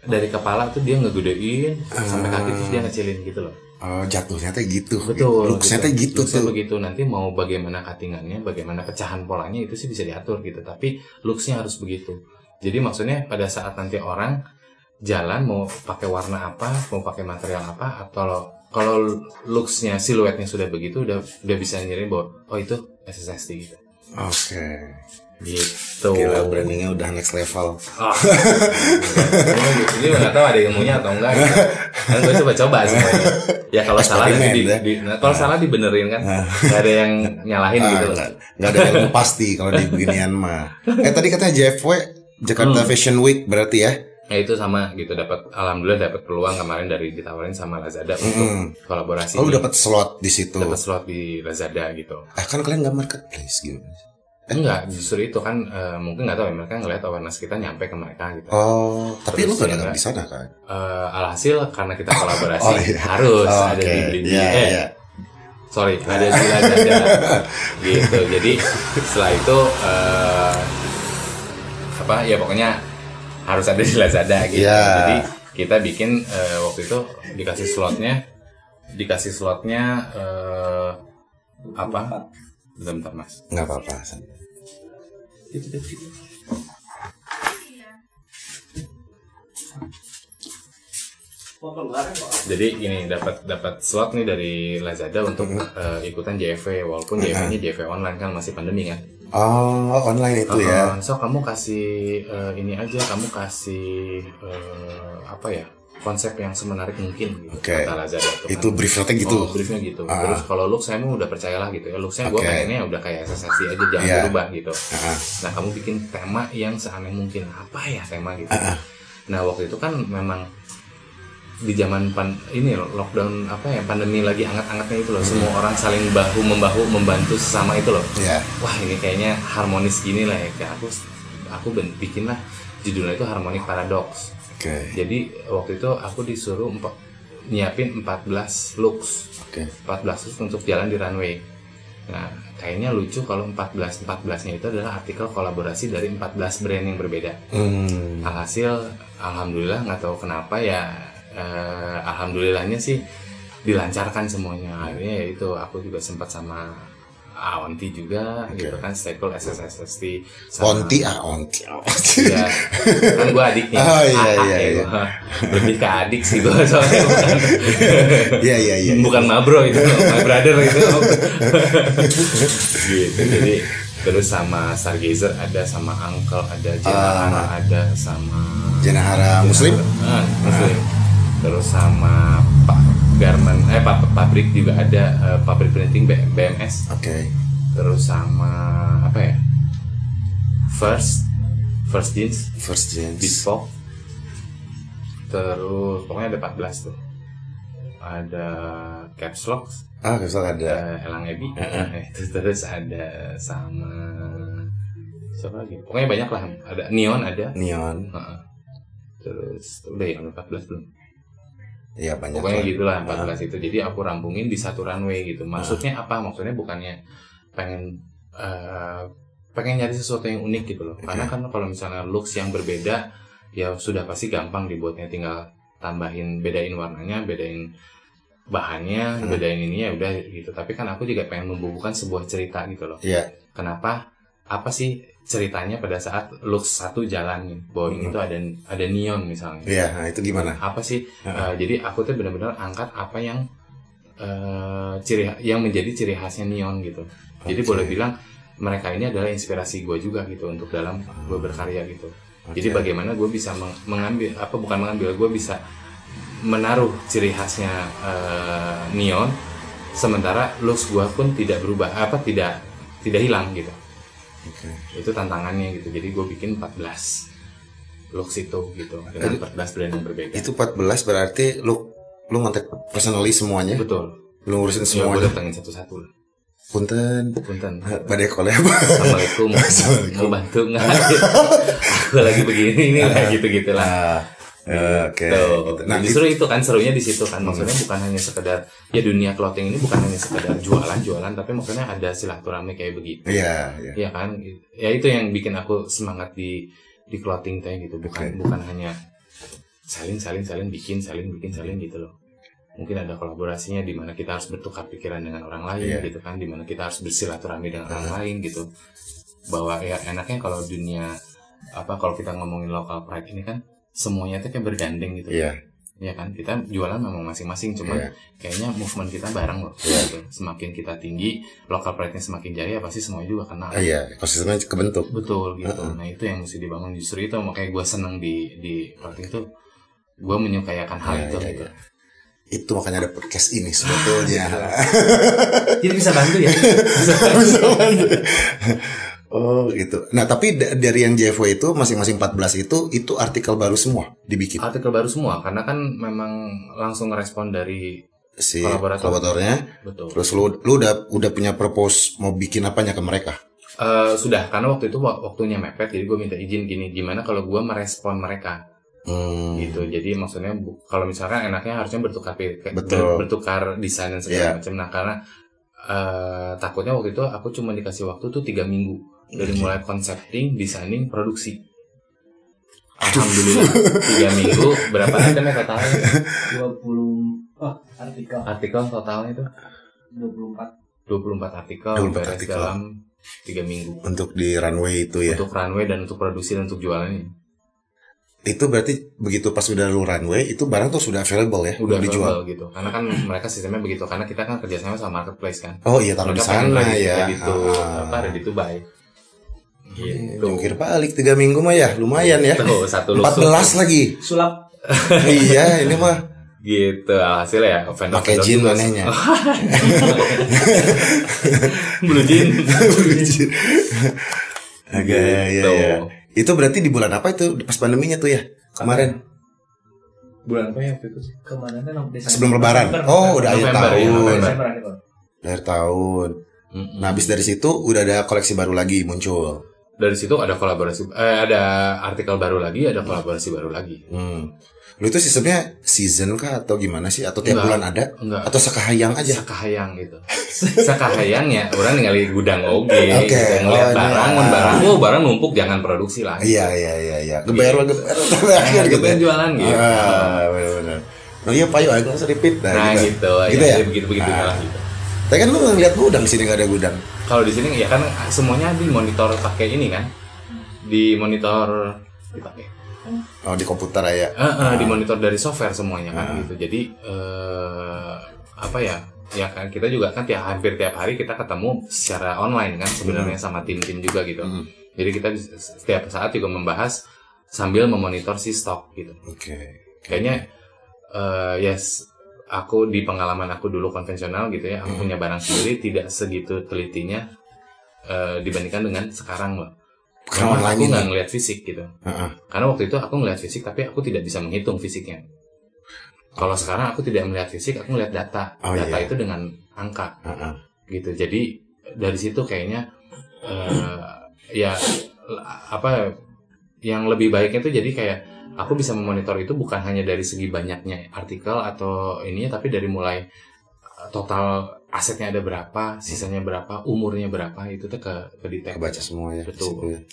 dari kepala tuh dia ngegedein sampai kaki terus dia ngecilin gitu loh. Jatuhnya teh gitu. Betul. Looksnya teh gitu tuh. Begitu. Nanti mau bagaimana cuttingannya, bagaimana pecahan polanya itu sih bisa diatur gitu. Tapi looksnya harus begitu. Jadi maksudnya pada saat nanti orang jalan mau pakai warna apa, mau pakai material apa, atau kalau looksnya, siluetnya sudah begitu, udah bisa nyirim bahwa itu SSSD gitu. Gitu. Gila, brandingnya udah next level. Ini nggak tahu ada ilmunya atau enggak gitu. Kan gue coba semuanya. Ya kalau salah kalau salah dibenerin kan. Nggak ada yang nyalahin gitu. Nggak ada yang pasti kalau di beginian mah. Tadi katanya JFW Jakarta Fashion Week berarti ya? Ya itu sama gitu, alhamdulillah dapat peluang kemarin ditawarin sama Lazada untuk kolaborasi. Lu dapat slot di situ. Dapat slot di Lazada gitu. Kan kalian nggak marketplace gitu. Enggak, justru itu kan mungkin nggak tahu ya, mereka ngelihat awareness kita nyampe ke mereka gitu. Tapi lu nggak dagang di sana kan? Alhasil karena kita kolaborasi harus ada di Blindi. Sorry, ada di Lazada gitu. Jadi setelah itu pokoknya harus ada di Lazada gitu. Jadi kita bikin waktu itu dikasih slotnya apa? Bentar mas. Nggak apa-apa. Jadi gini, dapat slot nih dari Lazada untuk ikutan JV, walaupun JV-nya JV online kan, masih pandemi kan. Online itu ya. So kamu kasih ini aja, kamu kasih konsep yang semenarik mungkin gitu, kata Lazada itu briefnya gitu. Briefnya gitu. Terus kalau look saya udah percayalah gitu ya, looksnya gue pengennya udah kayak sensasi aja, jangan berubah gitu. Nah kamu bikin tema yang seaneh mungkin, apa ya tema gitu. Nah waktu itu kan memang di zaman ini lockdown pandemi lagi anget-angetnya itu loh, semua orang saling bahu membahu membantu sesama itu loh. Wah ini kayaknya harmonis gini lah ya, kayak aku bikin lah judulnya itu Harmonic Paradox. Jadi waktu itu aku disuruh nyiapin 14 looks, 14 looks untuk jalan di runway. Nah kayaknya lucu kalau 14-nya itu adalah artikel kolaborasi dari 14 brand yang berbeda. Alhasil alhamdulillah nggak tahu kenapa ya, alhamdulillahnya sih dilancarkan semuanya. Akhirnya ya itu aku juga sempat sama Aonti juga gitu kan, Staple SSST Onti ya, kan gue adiknya. Iya. Lebih ke adik sih gue soalnya, Iya. bukan mabro itu, my brother itu. Gitu. Jadi terus sama Stargazer ada, sama Uncle ada, Jenahara ada, sama Jenahara Muslim. Terus sama Pak Garment, pabrik juga ada, pabrik printing BMS. Terus sama apa ya? First Jeans. Bespoke. Terus pokoknya ada 14 tuh. Ada Caps Lock. Caps Lock ada. Elang Ebi. Terus ada sama siapa lagi? Pokoknya banyak lah. Ada Neon ada. Terus udah ya 14 belum. Iya banyak. Pokoknya gitulah 14 itu. Jadi aku rampungin di satu runway gitu. Maksudnya apa? Maksudnya bukannya pengen nyari sesuatu yang unik gitu loh. Karena kan kalau misalnya looks yang berbeda ya sudah pasti gampang dibuatnya, tinggal tambahin, bedain warnanya, bedain bahannya, bedain ini ya udah gitu. Tapi kan aku juga pengen membubuhkan sebuah cerita gitu loh. Kenapa? Apa sih ceritanya pada saat looks satu jalan nih, Boeing itu ada neon misalnya. Nah itu gimana? Apa sih? Jadi aku tuh benar-benar angkat apa yang menjadi ciri khasnya neon gitu. Jadi boleh bilang mereka ini adalah inspirasi gue juga gitu untuk dalam gue berkarya gitu. Jadi bagaimana gue bisa gue bisa menaruh ciri khasnya neon, sementara looks gue pun tidak berubah, tidak hilang gitu. Itu tantangannya gitu. Jadi gue bikin 14 looks itu gitu dengan 14 brand yang berbeda. Itu 14 berarti lu ngontek personally semuanya? Betul. Lu ngurusin semuanya? Gue datengin satu-satu lah. Punten. Badai collab. Assalamualaikum. Mau bantu nggak? Aku lagi begini ini lah gitu lah. Gitu. Nah, justru itu kan serunya di situ kan, maksudnya bukan hanya sekedar ya, dunia clothing ini bukan hanya sekedar jualan, tapi maksudnya ada silaturahmi kayak begitu. Iya kan, ya itu yang bikin aku semangat di clothing kayak gitu, bukan hanya saling bikin gitu loh. Mungkin ada kolaborasinya di mana kita harus bertukar pikiran dengan orang lain gitu kan, di mana kita harus bersilaturahmi dengan orang lain gitu. Bahwa ya enaknya kalau kalau kita ngomongin local pride ini kan semuanya tuh kayak bergandeng gitu. Ya kan, kita jualan memang masing-masing, cuman kayaknya movement kita bareng loh. Gitu. Semakin kita tinggi, local pride-nya semakin jaya, pasti semuanya juga kenal. Ekosistemnya kebentuk. Betul gitu. Nah itu yang mesti dibangun, justru itu makanya gue seneng di clothing tuh, gue menyukai akan hal itu gitu. Itu makanya ada podcast ini sebetulnya. Jadi bisa bantu ya. Bisa bantu. Oh gitu. Nah tapi dari yang JFW itu masing-masing 14 itu artikel baru semua dibikin. Artikel baru semua karena kan memang langsung ngerespon dari si kolaboratornya. Betul. Terus lu udah punya propose mau bikin apanya ke mereka? Sudah, karena waktu itu waktunya mepet, jadi gue minta izin gimana kalau gue merespon mereka. Gitu. Jadi maksudnya kalau misalkan enaknya harusnya bertukar desain dan segala macam. Nah karena takutnya waktu itu aku cuma dikasih waktu tuh 3 minggu dari mulai concepting, designing, produksi. Alhamdulillah 3 minggu. Berapa ada totalnya? 20 artikel totalnya itu 24 artikel beres dalam 3 minggu. Untuk di runway itu ya. Untuk runway dan untuk produksi dan untuk jualannya. Itu berarti begitu pas udah lu runway itu barang tuh sudah available ya, udah dijual gitu. Karena kan mereka sistemnya begitu, karena kita kan kerjasama sama marketplace kan. Oh iya, taruh di sana ya. Ready to buy. Gitu. Jungkir balik 3 minggu mah ya lumayan ya. Tuh, 14 lagi. Sulap. Iya, ini mah gitu. Hasil ya pakai jin manehnya. Blue jin. Agak ya. Itu berarti di bulan apa itu pas pandeminya tuh ya? Kemarin. Bulan apa ya waktu itu? Kemana kan sebelum Lebaran. Oh, udah akhir tahun. Akhir tahun. Nah, habis dari situ udah ada koleksi baru lagi muncul. Dari situ ada kolaborasi, ada artikel baru lagi, ada kolaborasi baru lagi. Lu itu sistemnya season kah atau gimana sih? Atau tiap bulan ada? Enggak. Atau sekahayang aja? Sekahayang gitu. Sekahayang ya, orang ningali gudang oge. Oke. Gitu. Ngeliat barang numpuk jangan produksi lah. Iya. Geber gitu. Jualan gitu. Benar. Oh iya Pak, ayo seripit. Nah gitu ya. Begitu lah gitu. Tapi kan lu ngeliat gudang di sini nggak ada gudang. Kalau di sini ya kan semuanya di monitor pakai ini kan. Di monitor dipakai. Oh, di komputer ya. Di monitor dari software semuanya kan gitu. Jadi apa ya? Ya kan kita juga kan hampir tiap hari kita ketemu secara online kan sebenarnya sama tim-tim juga gitu. Jadi kita setiap saat juga membahas sambil memonitor si stok gitu. Oke. Kayaknya aku di pengalaman aku dulu konvensional gitu ya, aku punya barang sendiri tidak segitu telitinya dibandingkan dengan sekarang loh. Karena aku nggak ngelihat fisik gitu. Karena waktu itu aku ngelihat fisik tapi aku tidak bisa menghitung fisiknya. Kalau sekarang aku tidak melihat fisik, aku melihat data. Data itu dengan angka. Gitu. Jadi dari situ kayaknya yang lebih baiknya itu jadi kayak aku bisa memonitor itu bukan hanya dari segi banyaknya artikel atau ininya, tapi dari mulai total asetnya ada berapa, sisanya berapa, umurnya berapa, itu tuh ke detect. Kebaca semua ya. Betul.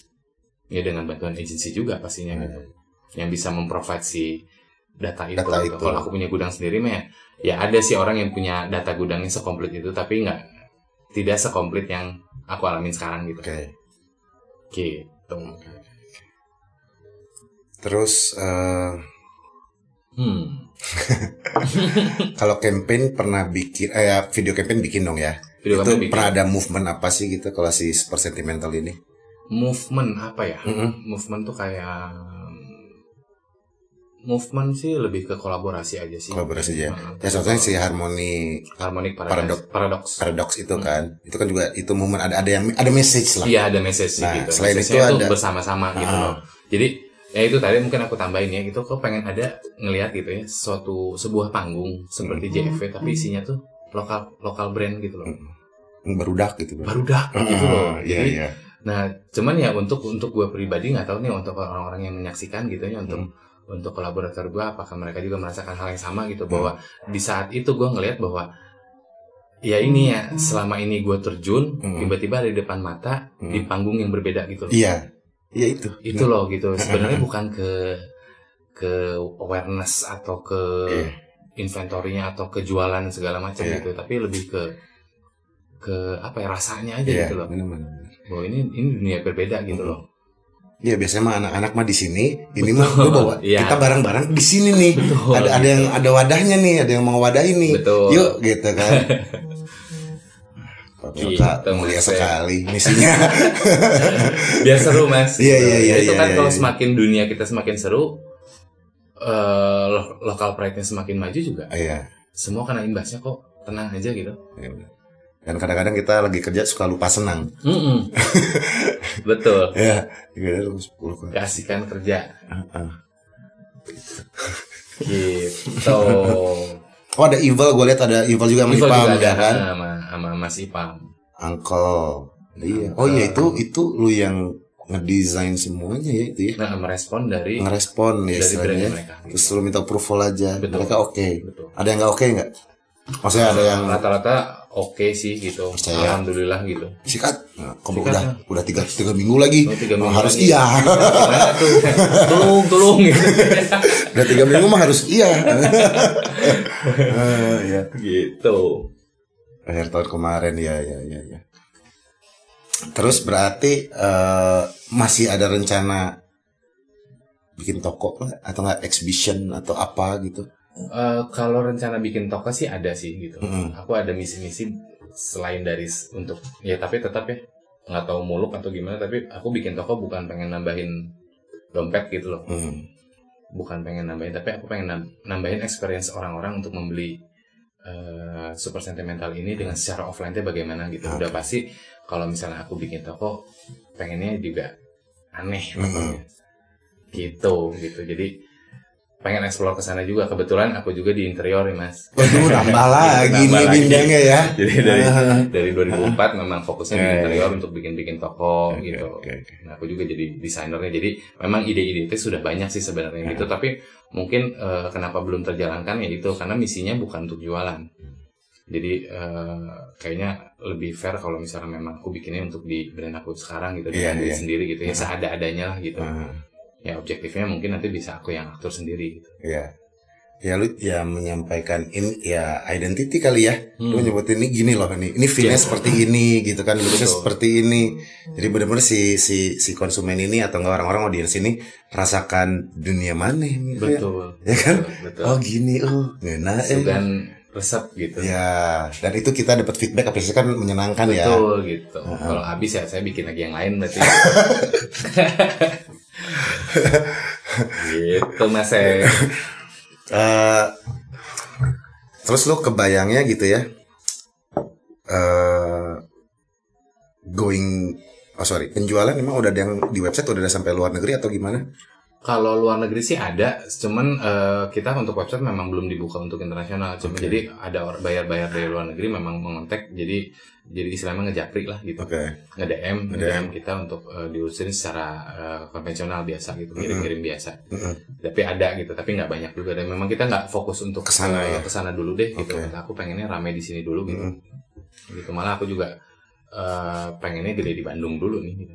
Ya dengan bantuan agensi juga pastinya gitu. Yang bisa memprovide si data itu. Kalau aku punya gudang sendiri mah ya ada sih orang yang punya data gudangnya sekomplit itu, tapi tidak sekomplit yang aku alamin sekarang gitu. Gitu. Terus kalau campaign pernah bikin video campaign bikin dong ya. Itu pernah ada movement apa sih gitu kalau si Super Sentimental ini? Movement apa ya? Movement tuh kayak movement sih lebih ke kolaborasi aja sih. Kolaborasi aja. Ya soalnya si Harmonic Paradox itu kan. Itu kan juga itu movement ada yang ada message lah. Iya, ada message sih gitu. Selain itu ada bersama-sama gitu loh. Jadi ya itu tadi mungkin aku tambahin ya, itu kok pengen ada ngelihat gitu ya sebuah panggung seperti JFV tapi isinya tuh lokal brand gitu loh. Barudak gitu loh. Jadi nah cuman ya untuk gue pribadi nggak tahu nih untuk orang-orang yang menyaksikan gitu ya, untuk kolaborator gue apakah mereka juga merasakan hal yang sama gitu, bahwa di saat itu gue ngelihat bahwa ya ini ya selama ini gue terjun tiba-tiba ada di depan mata di panggung yang berbeda gitu loh. Iya itu loh gitu. Sebenarnya bukan ke awareness atau ke inventory-nya atau ke jualan segala macam gitu, tapi lebih ke apa ya, rasanya aja gitu loh. Bahwa ini dunia berbeda gitu loh. Iya, biasanya mah anak-anak mah di sini, ini mah gue bawa kita bareng-barang di sini nih. Ada yang ada wadahnya nih, ada yang mau wadah ini. Yuk gitu kan. Kita mulia sekali misinya. Biar seru mas. Iya. Itu kan kalau semakin dunia kita semakin seru, lokal pride-nya semakin maju juga. Iya. Semua kena imbasnya kok, tenang aja gitu. Dan kadang-kadang kita lagi kerja suka lupa senang. Betul. Ya. Keasikan kerja. Gitu. Oh ada Evil, gue lihat ada Evil juga sama Ipam ya kan? Sama Mas Ipam. Uncle. Iya. Oh iya itu lu yang ngedesain semuanya ya itu ya. Nah, merespon ya dari mereka. Terus lu minta approval aja. Betul. Mereka oke. Ada yang nggak oke nggak? Maksudnya ada yang rata-rata oke sih gitu. Percaya. Alhamdulillah gitu. Sikat. Nah, udah 3 minggu lagi. 3 minggu harus lagi. Iya. Tolong gitu. Udah 3 minggu mah harus iya. Ya. Gitu. Akhir tahun kemarin ya. Terus berarti masih ada rencana bikin toko atau nggak exhibition atau apa gitu? Kalau rencana bikin toko sih ada sih gitu. Aku ada misi-misi selain dari untuk ya, tapi tetap ya nggak tahu muluk atau gimana, tapi aku bikin toko bukan pengen nambahin dompet gitu loh. Bukan pengen nambahin, tapi aku pengen nambahin experience orang-orang untuk membeli Super Sentimental ini dengan secara offline-nya bagaimana gitu. Udah pasti kalau misalnya aku bikin toko pengennya juga aneh gitu. Jadi pengen explore ke sana juga. Kebetulan aku juga di interior nih Mas. Waduh, nambah lagi nih bidangnya ya. Jadi dari 2004 memang fokusnya di interior untuk bikin toko gitu. Nah, aku juga jadi desainernya. Jadi memang ide-ide itu sudah banyak sih sebenarnya gitu. Tapi mungkin kenapa belum terjalankan ya itu karena misinya bukan untuk jualan. Jadi kayaknya lebih fair kalau misalnya memang aku bikinnya untuk di brand aku sekarang gitu dengan diri sendiri gitu ya seada-adanya lah gitu. Ya objektifnya mungkin nanti bisa aku yang atur sendiri gitu. Iya. Ya lu ya menyampaikan ini ya identity kali ya. Lu nyebutin ini gini loh ini feelnya seperti ini gitu kan, lulusnya seperti ini. Jadi benar-benar si konsumen ini atau enggak orang-orang audiens ini rasakan dunia mana ini. Betul. Ya kan? Betul. Oh gini ngena Sugan resep gitu. Ya, dan itu kita dapat feedback apresiasi kan menyenangkan ya. Betul gitu. Kalau habis ya saya bikin lagi yang lain berarti. Gitu Mas. Terus lu kebayangnya gitu ya, penjualan memang udah ada yang di website udah ada sampai luar negeri atau gimana? Kalau luar negeri sih ada, cuman kita untuk website memang belum dibuka untuk internasional. Cuma jadi ada bayar-bayar dari luar negeri memang mengontak, jadi istilahnya ngejapri lah gitu, nge-DM kita untuk diurusin secara konvensional biasa gitu, kirim biasa. Tapi ada gitu, tapi nggak banyak juga. Dan memang kita nggak fokus untuk kesana dulu deh gitu. Aku pengennya rame di sini dulu gitu. Gitu malah aku juga pengennya gede di Bandung dulu nih. Gitu.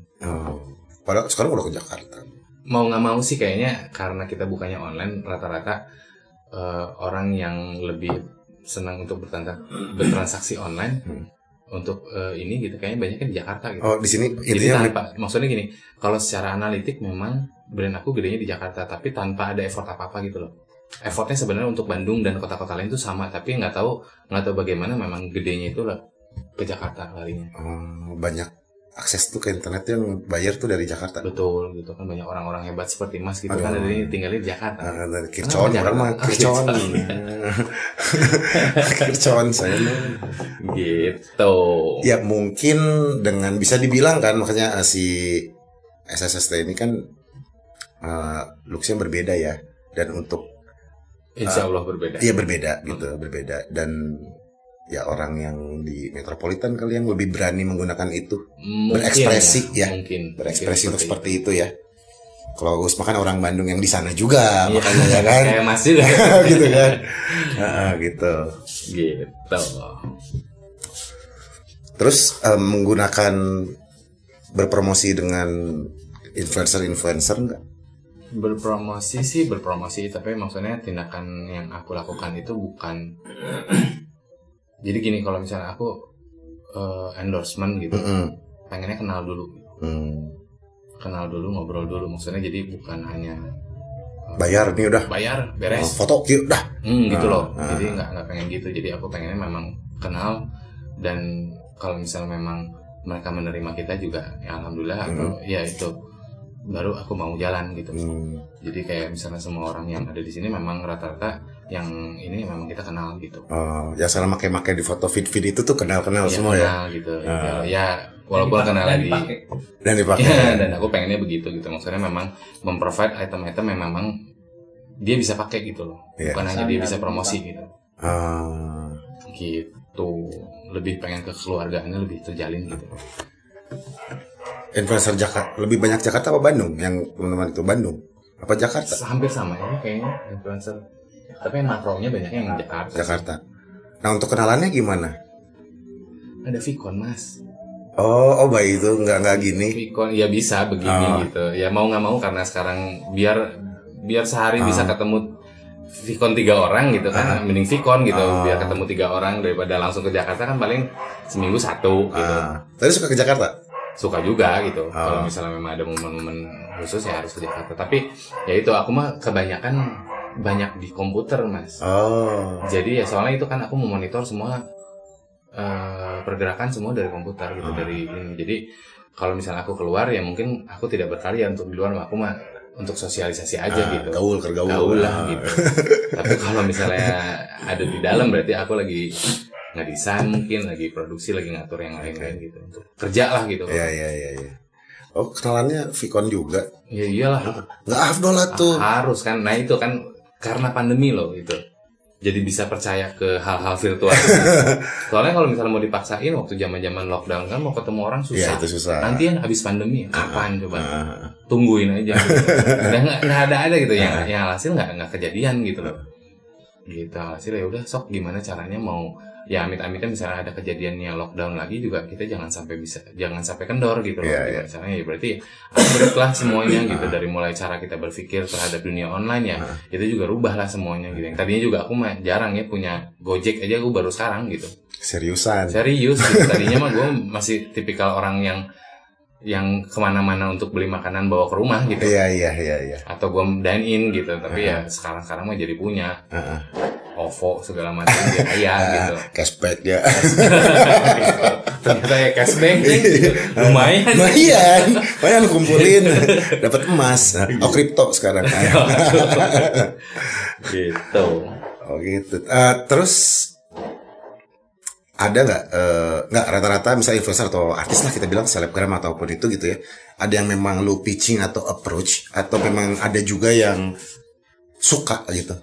Padahal sekarang udah ke Jakarta. Mau nggak mau sih kayaknya karena kita bukannya online rata-rata orang yang lebih senang untuk bertransaksi online untuk ini gitu kayaknya banyak kan di Jakarta gitu. Oh di sini jadi tanpa maksudnya gini kalau secara analitik memang brand aku gedenya di Jakarta tapi tanpa ada effort apa gitu loh. Effortnya sebenarnya untuk Bandung dan kota-kota lain itu sama tapi nggak tahu bagaimana memang gedenya itu ke Jakarta larinya. Banyak akses tuh ke internet yang bayar tuh dari Jakarta. Betul gitu kan banyak orang-orang hebat seperti Mas gitu kan dari tinggalnya di Jakarta. Dari Kircon orang mah Kircon. Kircon saya gitu. Ya mungkin dengan bisa dibilang kan makanya si SSST ini kan looks-nya berbeda ya dan untuk Insya Allah berbeda. Iya berbeda gitu, berbeda dan ya orang yang di metropolitan kali yang lebih berani menggunakan itu berekspresi ya berekspresi untuk seperti itu ya. Kalau Gus makan orang Bandung yang di sana juga makanya ya kan kayak Mas juga gitu kan gitu. Terus menggunakan berpromosi dengan influencer enggak? Berpromosi tapi maksudnya tindakan yang aku lakukan itu bukan jadi gini kalau misalnya aku endorsement gitu, pengennya kenal dulu, ngobrol dulu, maksudnya jadi bukan hanya bayar nih udah, beres, foto yuk dah, gitu loh, jadi nggak pengen gitu, jadi aku pengennya memang kenal dan kalau misalnya memang mereka menerima kita juga, ya alhamdulillah, ya itu baru aku mau jalan gitu. Jadi kayak misalnya semua orang yang ada di sini memang rata-rata yang ini memang kita kenal gitu. Ya salah pakai di foto feed itu tuh kenal ya, semua kenal, ya. Gitu. Ya walaupun kenal lagi dan dipakai. Ya, dan aku pengennya begitu gitu. Maksudnya memang memprovide item-item yang memang dia bisa pakai gitu loh. Bukan hanya dia bisa promosi gitu. Gitu. Lebih pengen kekeluargaannya lebih terjalin gitu. Influencer Jakarta lebih banyak Jakarta apa Bandung? Yang teman-teman itu Bandung apa Jakarta? Hampir sama ya kayaknya influencer. Tapi yang makronya banyaknya yang Jakarta. Nah untuk kenalannya gimana? Ada Vicon Mas. Oh baik itu nggak gini. Vicon ya bisa begini gitu. Ya mau nggak mau karena sekarang biar sehari bisa ketemu Vicon 3 orang gitu kan, mending Vicon gitu biar ketemu 3 orang daripada langsung ke Jakarta kan paling seminggu 1 gitu. Tadi suka ke Jakarta? Suka juga gitu. Kalau misalnya memang ada momen-momen khusus ya harus ke Jakarta. Tapi ya itu aku mah kebanyakan banyak di komputer Mas. Jadi ya soalnya itu kan aku memonitor semua pergerakan semua dari komputer gitu dari ini. Jadi kalau misalnya aku keluar ya mungkin aku tidak berkarya untuk di luar, aku mah untuk sosialisasi aja gitu. Gaul lah gitu. Tapi kalau misalnya ada di dalam berarti aku lagi ngedesain mungkin lagi produksi lagi ngatur yang lain-lain gitu untuk kerja lah gitu. Iya. Oh kenalannya Vicon juga? Ya iyalah. Nggak afdol lah tuh. Harus kan. Nah itu kan karena pandemi loh itu. Jadi bisa percaya ke hal-hal virtual. Soalnya kalau misalnya mau dipaksain waktu zaman-zaman lockdown kan mau ketemu orang susah. Iya, itu susah. Nanti kan habis pandemi kapan coba? Tungguin aja. Gitu. Nggak ada gitu yang hasil nggak kejadian gitu loh. Gitu hasil ya udah sok gimana caranya mau ya amit-amitnya misalnya ada kejadiannya lockdown lagi juga kita jangan sampai kendor gitu loh. Yeah. Caranya ya berarti upgrade lah semuanya gitu dari mulai cara kita berpikir terhadap dunia online ya itu juga rubah lah semuanya gitu. Yang tadinya juga aku mah jarang ya punya Gojek aja aku baru sekarang gitu. Serius gitu. Tadinya mah gue masih tipikal orang yang kemana-mana untuk beli makanan bawa ke rumah gitu. Iya. Atau gue dine in gitu. Tapi ya sekarang mah jadi punya. OVO segala macam dia kaya gitu. Cashback ya. Ternyata ya cashback gitu. Lumayan kumpulin dapat emas. Kripto sekarang. Gitu. Terus ada nggak rata-rata misalnya influencer atau artis lah kita bilang selebgram ataupun itu gitu ya, ada yang memang lu pitching atau approach atau memang ada juga yang suka gitu?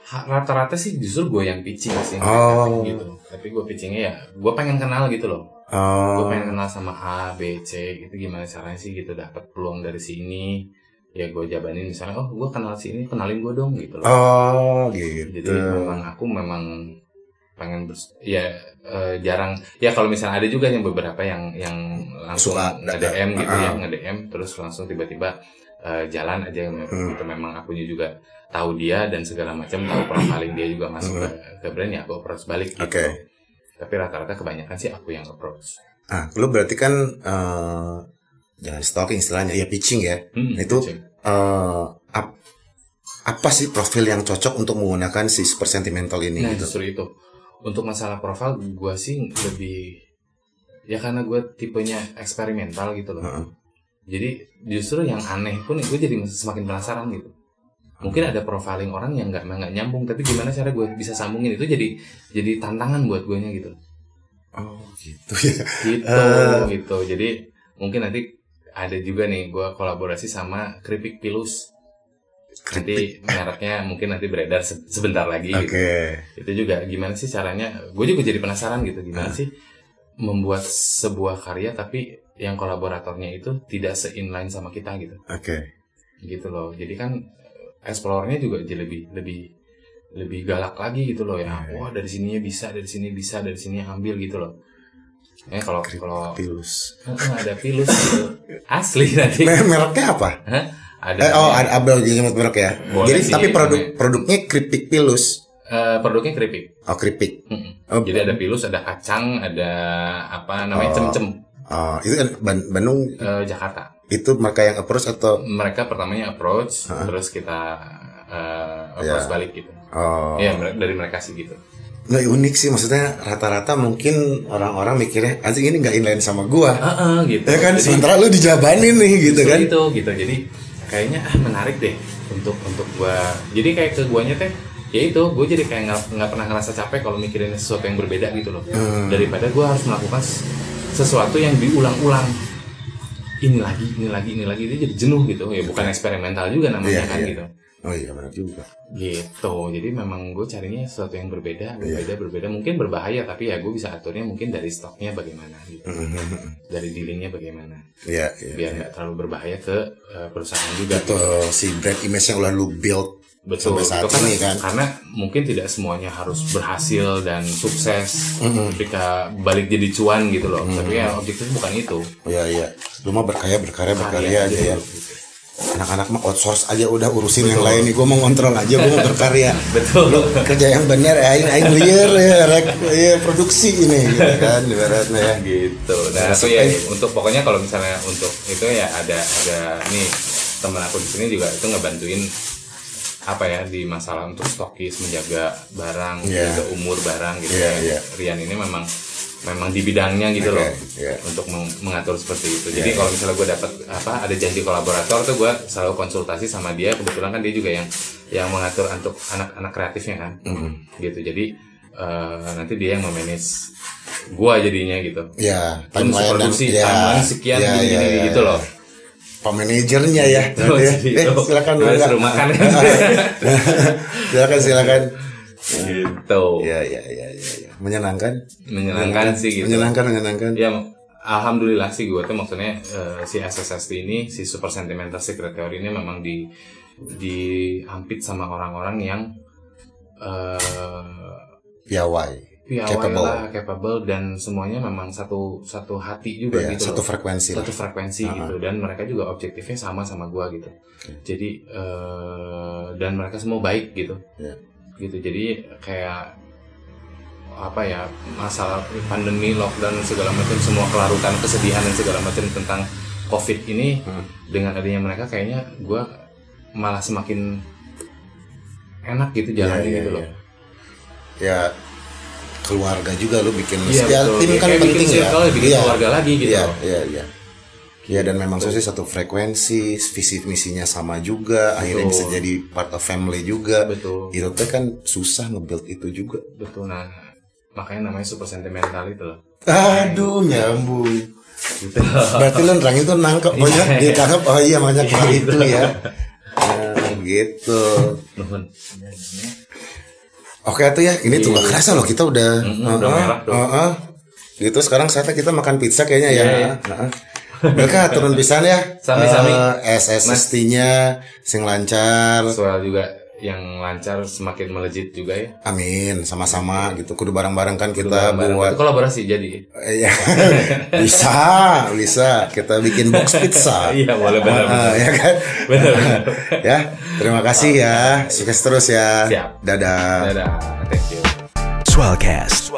Rata-rata sih justru gue yang pitching sih gitu. Tapi gue pitchingnya ya gue pengen kenal gitu loh. Gue pengen kenal sama A, B, C gitu, gimana caranya sih gitu dapat peluang dari sini. Ya gue jabanin misalnya gue kenal sini, kenalin gue dong gitu loh. Gitu. Jadi aku memang pengen jarang ya, kalau misalnya ada juga yang beberapa yang langsung nge-DM gitu ya, nge-DM terus langsung tiba-tiba jalan aja gitu. Memang aku juga tahu dia dan segala macam, tahu profiling dia juga masuk ke brand ya, aku approach balik gitu. Tapi rata-rata kebanyakan sih aku yang approach. Lu berarti kan jangan stalking istilahnya ya, pitching ya. Itu pitching. Apa sih profil yang cocok untuk menggunakan si super sentimental ini? Nah, gitu? Justru itu. Untuk masalah profil gue sih lebih ya karena gue tipenya eksperimental gitu loh. Jadi justru yang aneh pun gue jadi semakin penasaran gitu. Mungkin ada profiling orang yang nggak nyambung, tapi gimana cara gue bisa sambungin itu jadi tantangan buat gue nya gitu. Gitu ya. Gitu. Jadi mungkin nanti ada juga nih gue kolaborasi sama Keripik Pilus. Nanti mereknya mungkin nanti beredar sebentar lagi gitu. Itu juga gimana sih caranya? Gue juga jadi penasaran gitu, gimana sih membuat sebuah karya tapi yang kolaboratornya itu tidak se-inline sama kita gitu. Gitu loh. Jadi kan explore-nya juga jadi lebih galak lagi gitu loh ya. Wah, dari sininya bisa, dari sini bisa, dari sini ambil gitu loh. Kalau Pilus. Ada Pilus gitu. Asli nanti. Mereknya apa? Ada Abel jenis merek ya. Jadi tapi produknya Keripik Pilus. Produknya keripik. Keripik. Jadi ada pilus, ada kacang, ada apa namanya cem-cem. Itu kan Bandung, Jakarta. Itu mereka yang approach atau? Mereka pertamanya approach, terus kita approach balik gitu. Iya, dari mereka sih gitu. Nggak unik sih, maksudnya rata-rata mungkin orang-orang mikirnya anjing ini nggak inline sama gua. Gitu. Ya kan, jadi, sementara lu dijabanin nih gitu kan. Gitu. Jadi kayaknya menarik deh untuk gua. Jadi kayak ke guanya teh ya itu, gue jadi kayak nggak pernah ngerasa capek kalau mikirin sesuatu yang berbeda gitu loh. Daripada gue harus melakukan sesuatu yang diulang-ulang, ini lagi itu jadi jenuh gitu ya. Bukan eksperimental juga namanya kan gitu. Oh iya, benar juga. Gitu. Jadi memang gue carinya sesuatu yang berbeda. Mungkin berbahaya, tapi ya gue bisa aturnya mungkin dari stoknya bagaimana gitu. Dari dealingnya bagaimana. Iya. Biar nggak terlalu berbahaya ke perusahaan juga. Betul, gitu. Si brand image yang udah lu build. Betul, itu kan karena mungkin tidak semuanya harus berhasil dan sukses ketika balik jadi cuan gitu loh. Tapi ya objektifnya bukan itu. Iya. Lu mah berkarya aja ya. Anak-anak mah outsource aja udah, urusin yang lain nih. Gue mau ngontrol aja, gue mau berkarya. Betul. Lu kerja yang benar, aing liar ya produksi ini gitu kan ibaratnya ya. Gitu. Nah, itu ya untuk pokoknya kalau misalnya untuk itu ya ada nih teman aku di sini juga itu ngebantuin apa ya di masalah untuk stokis, menjaga barang, menjaga umur barang gitu ya. Rian ini memang di bidangnya gitu loh untuk mengatur seperti itu. Jadi kalau misalnya gue dapat ada janji kolaborator tuh gue selalu konsultasi sama dia. Kebetulan kan dia juga yang mengatur untuk anak-anak kreatifnya kan. Gitu. Jadi nanti dia yang memanage gue jadinya gitu. Ya, timeline produksi timeline sekian gini gitu loh. Pak manajernya ya. Silakan makan. silakan. Gitu. Ya. Menyenangkan sih gitu. Menyenangkan. Ya, alhamdulillah sih gue tuh maksudnya si SSST ini, si Super Sentimental Secret Theory ini memang diampit sama orang-orang yang capable dan semuanya memang satu hati juga gitu, satu frekuensi gitu, dan mereka juga objektifnya sama gua gitu. Jadi dan mereka semua baik gitu. Gitu, jadi kayak apa ya, masalah pandemi, lockdown segala macam, semua kelarutan, kesedihan dan segala macam tentang COVID ini, dengan adanya mereka kayaknya gua malah semakin enak gitu jalannya gitu loh. Ya keluarga juga lu bikin tim kan penting ya. Bikin keluarga lagi gitu. Iya, dan memang sih satu frekuensi, visi misinya sama juga, akhirnya bisa jadi part of family juga. Betul. Itu tuh kan susah nge-build itu juga. Betul. Nah, makanya namanya Super Sentimental itu loh. Aduh, nyambung. Gitu. Berarti lu nerangin tuh nangkep banyak, ditangkap. Oh iya, banyak itu ya. Nah, gitu. Oke tuh ya, ini tuh gak kerasa loh, kita udah merah tuh. Gitu, sekarang saatnya kita makan pizza kayaknya ya. Mereka turun pisan ya. Sami-sami. SSST-nya sing lancar. Soal juga yang lancar, semakin melejit juga ya. Amin, sama-sama gitu. Kudu bareng-bareng kan kita buat kolaborasi jadi. Iya. bisa. Kita bikin box pizza. Iya, boleh benar. Ya kan? Benar. Ya, terima kasih ya. Sukses terus ya. Siap. Dadah. Thank you. Swellcast.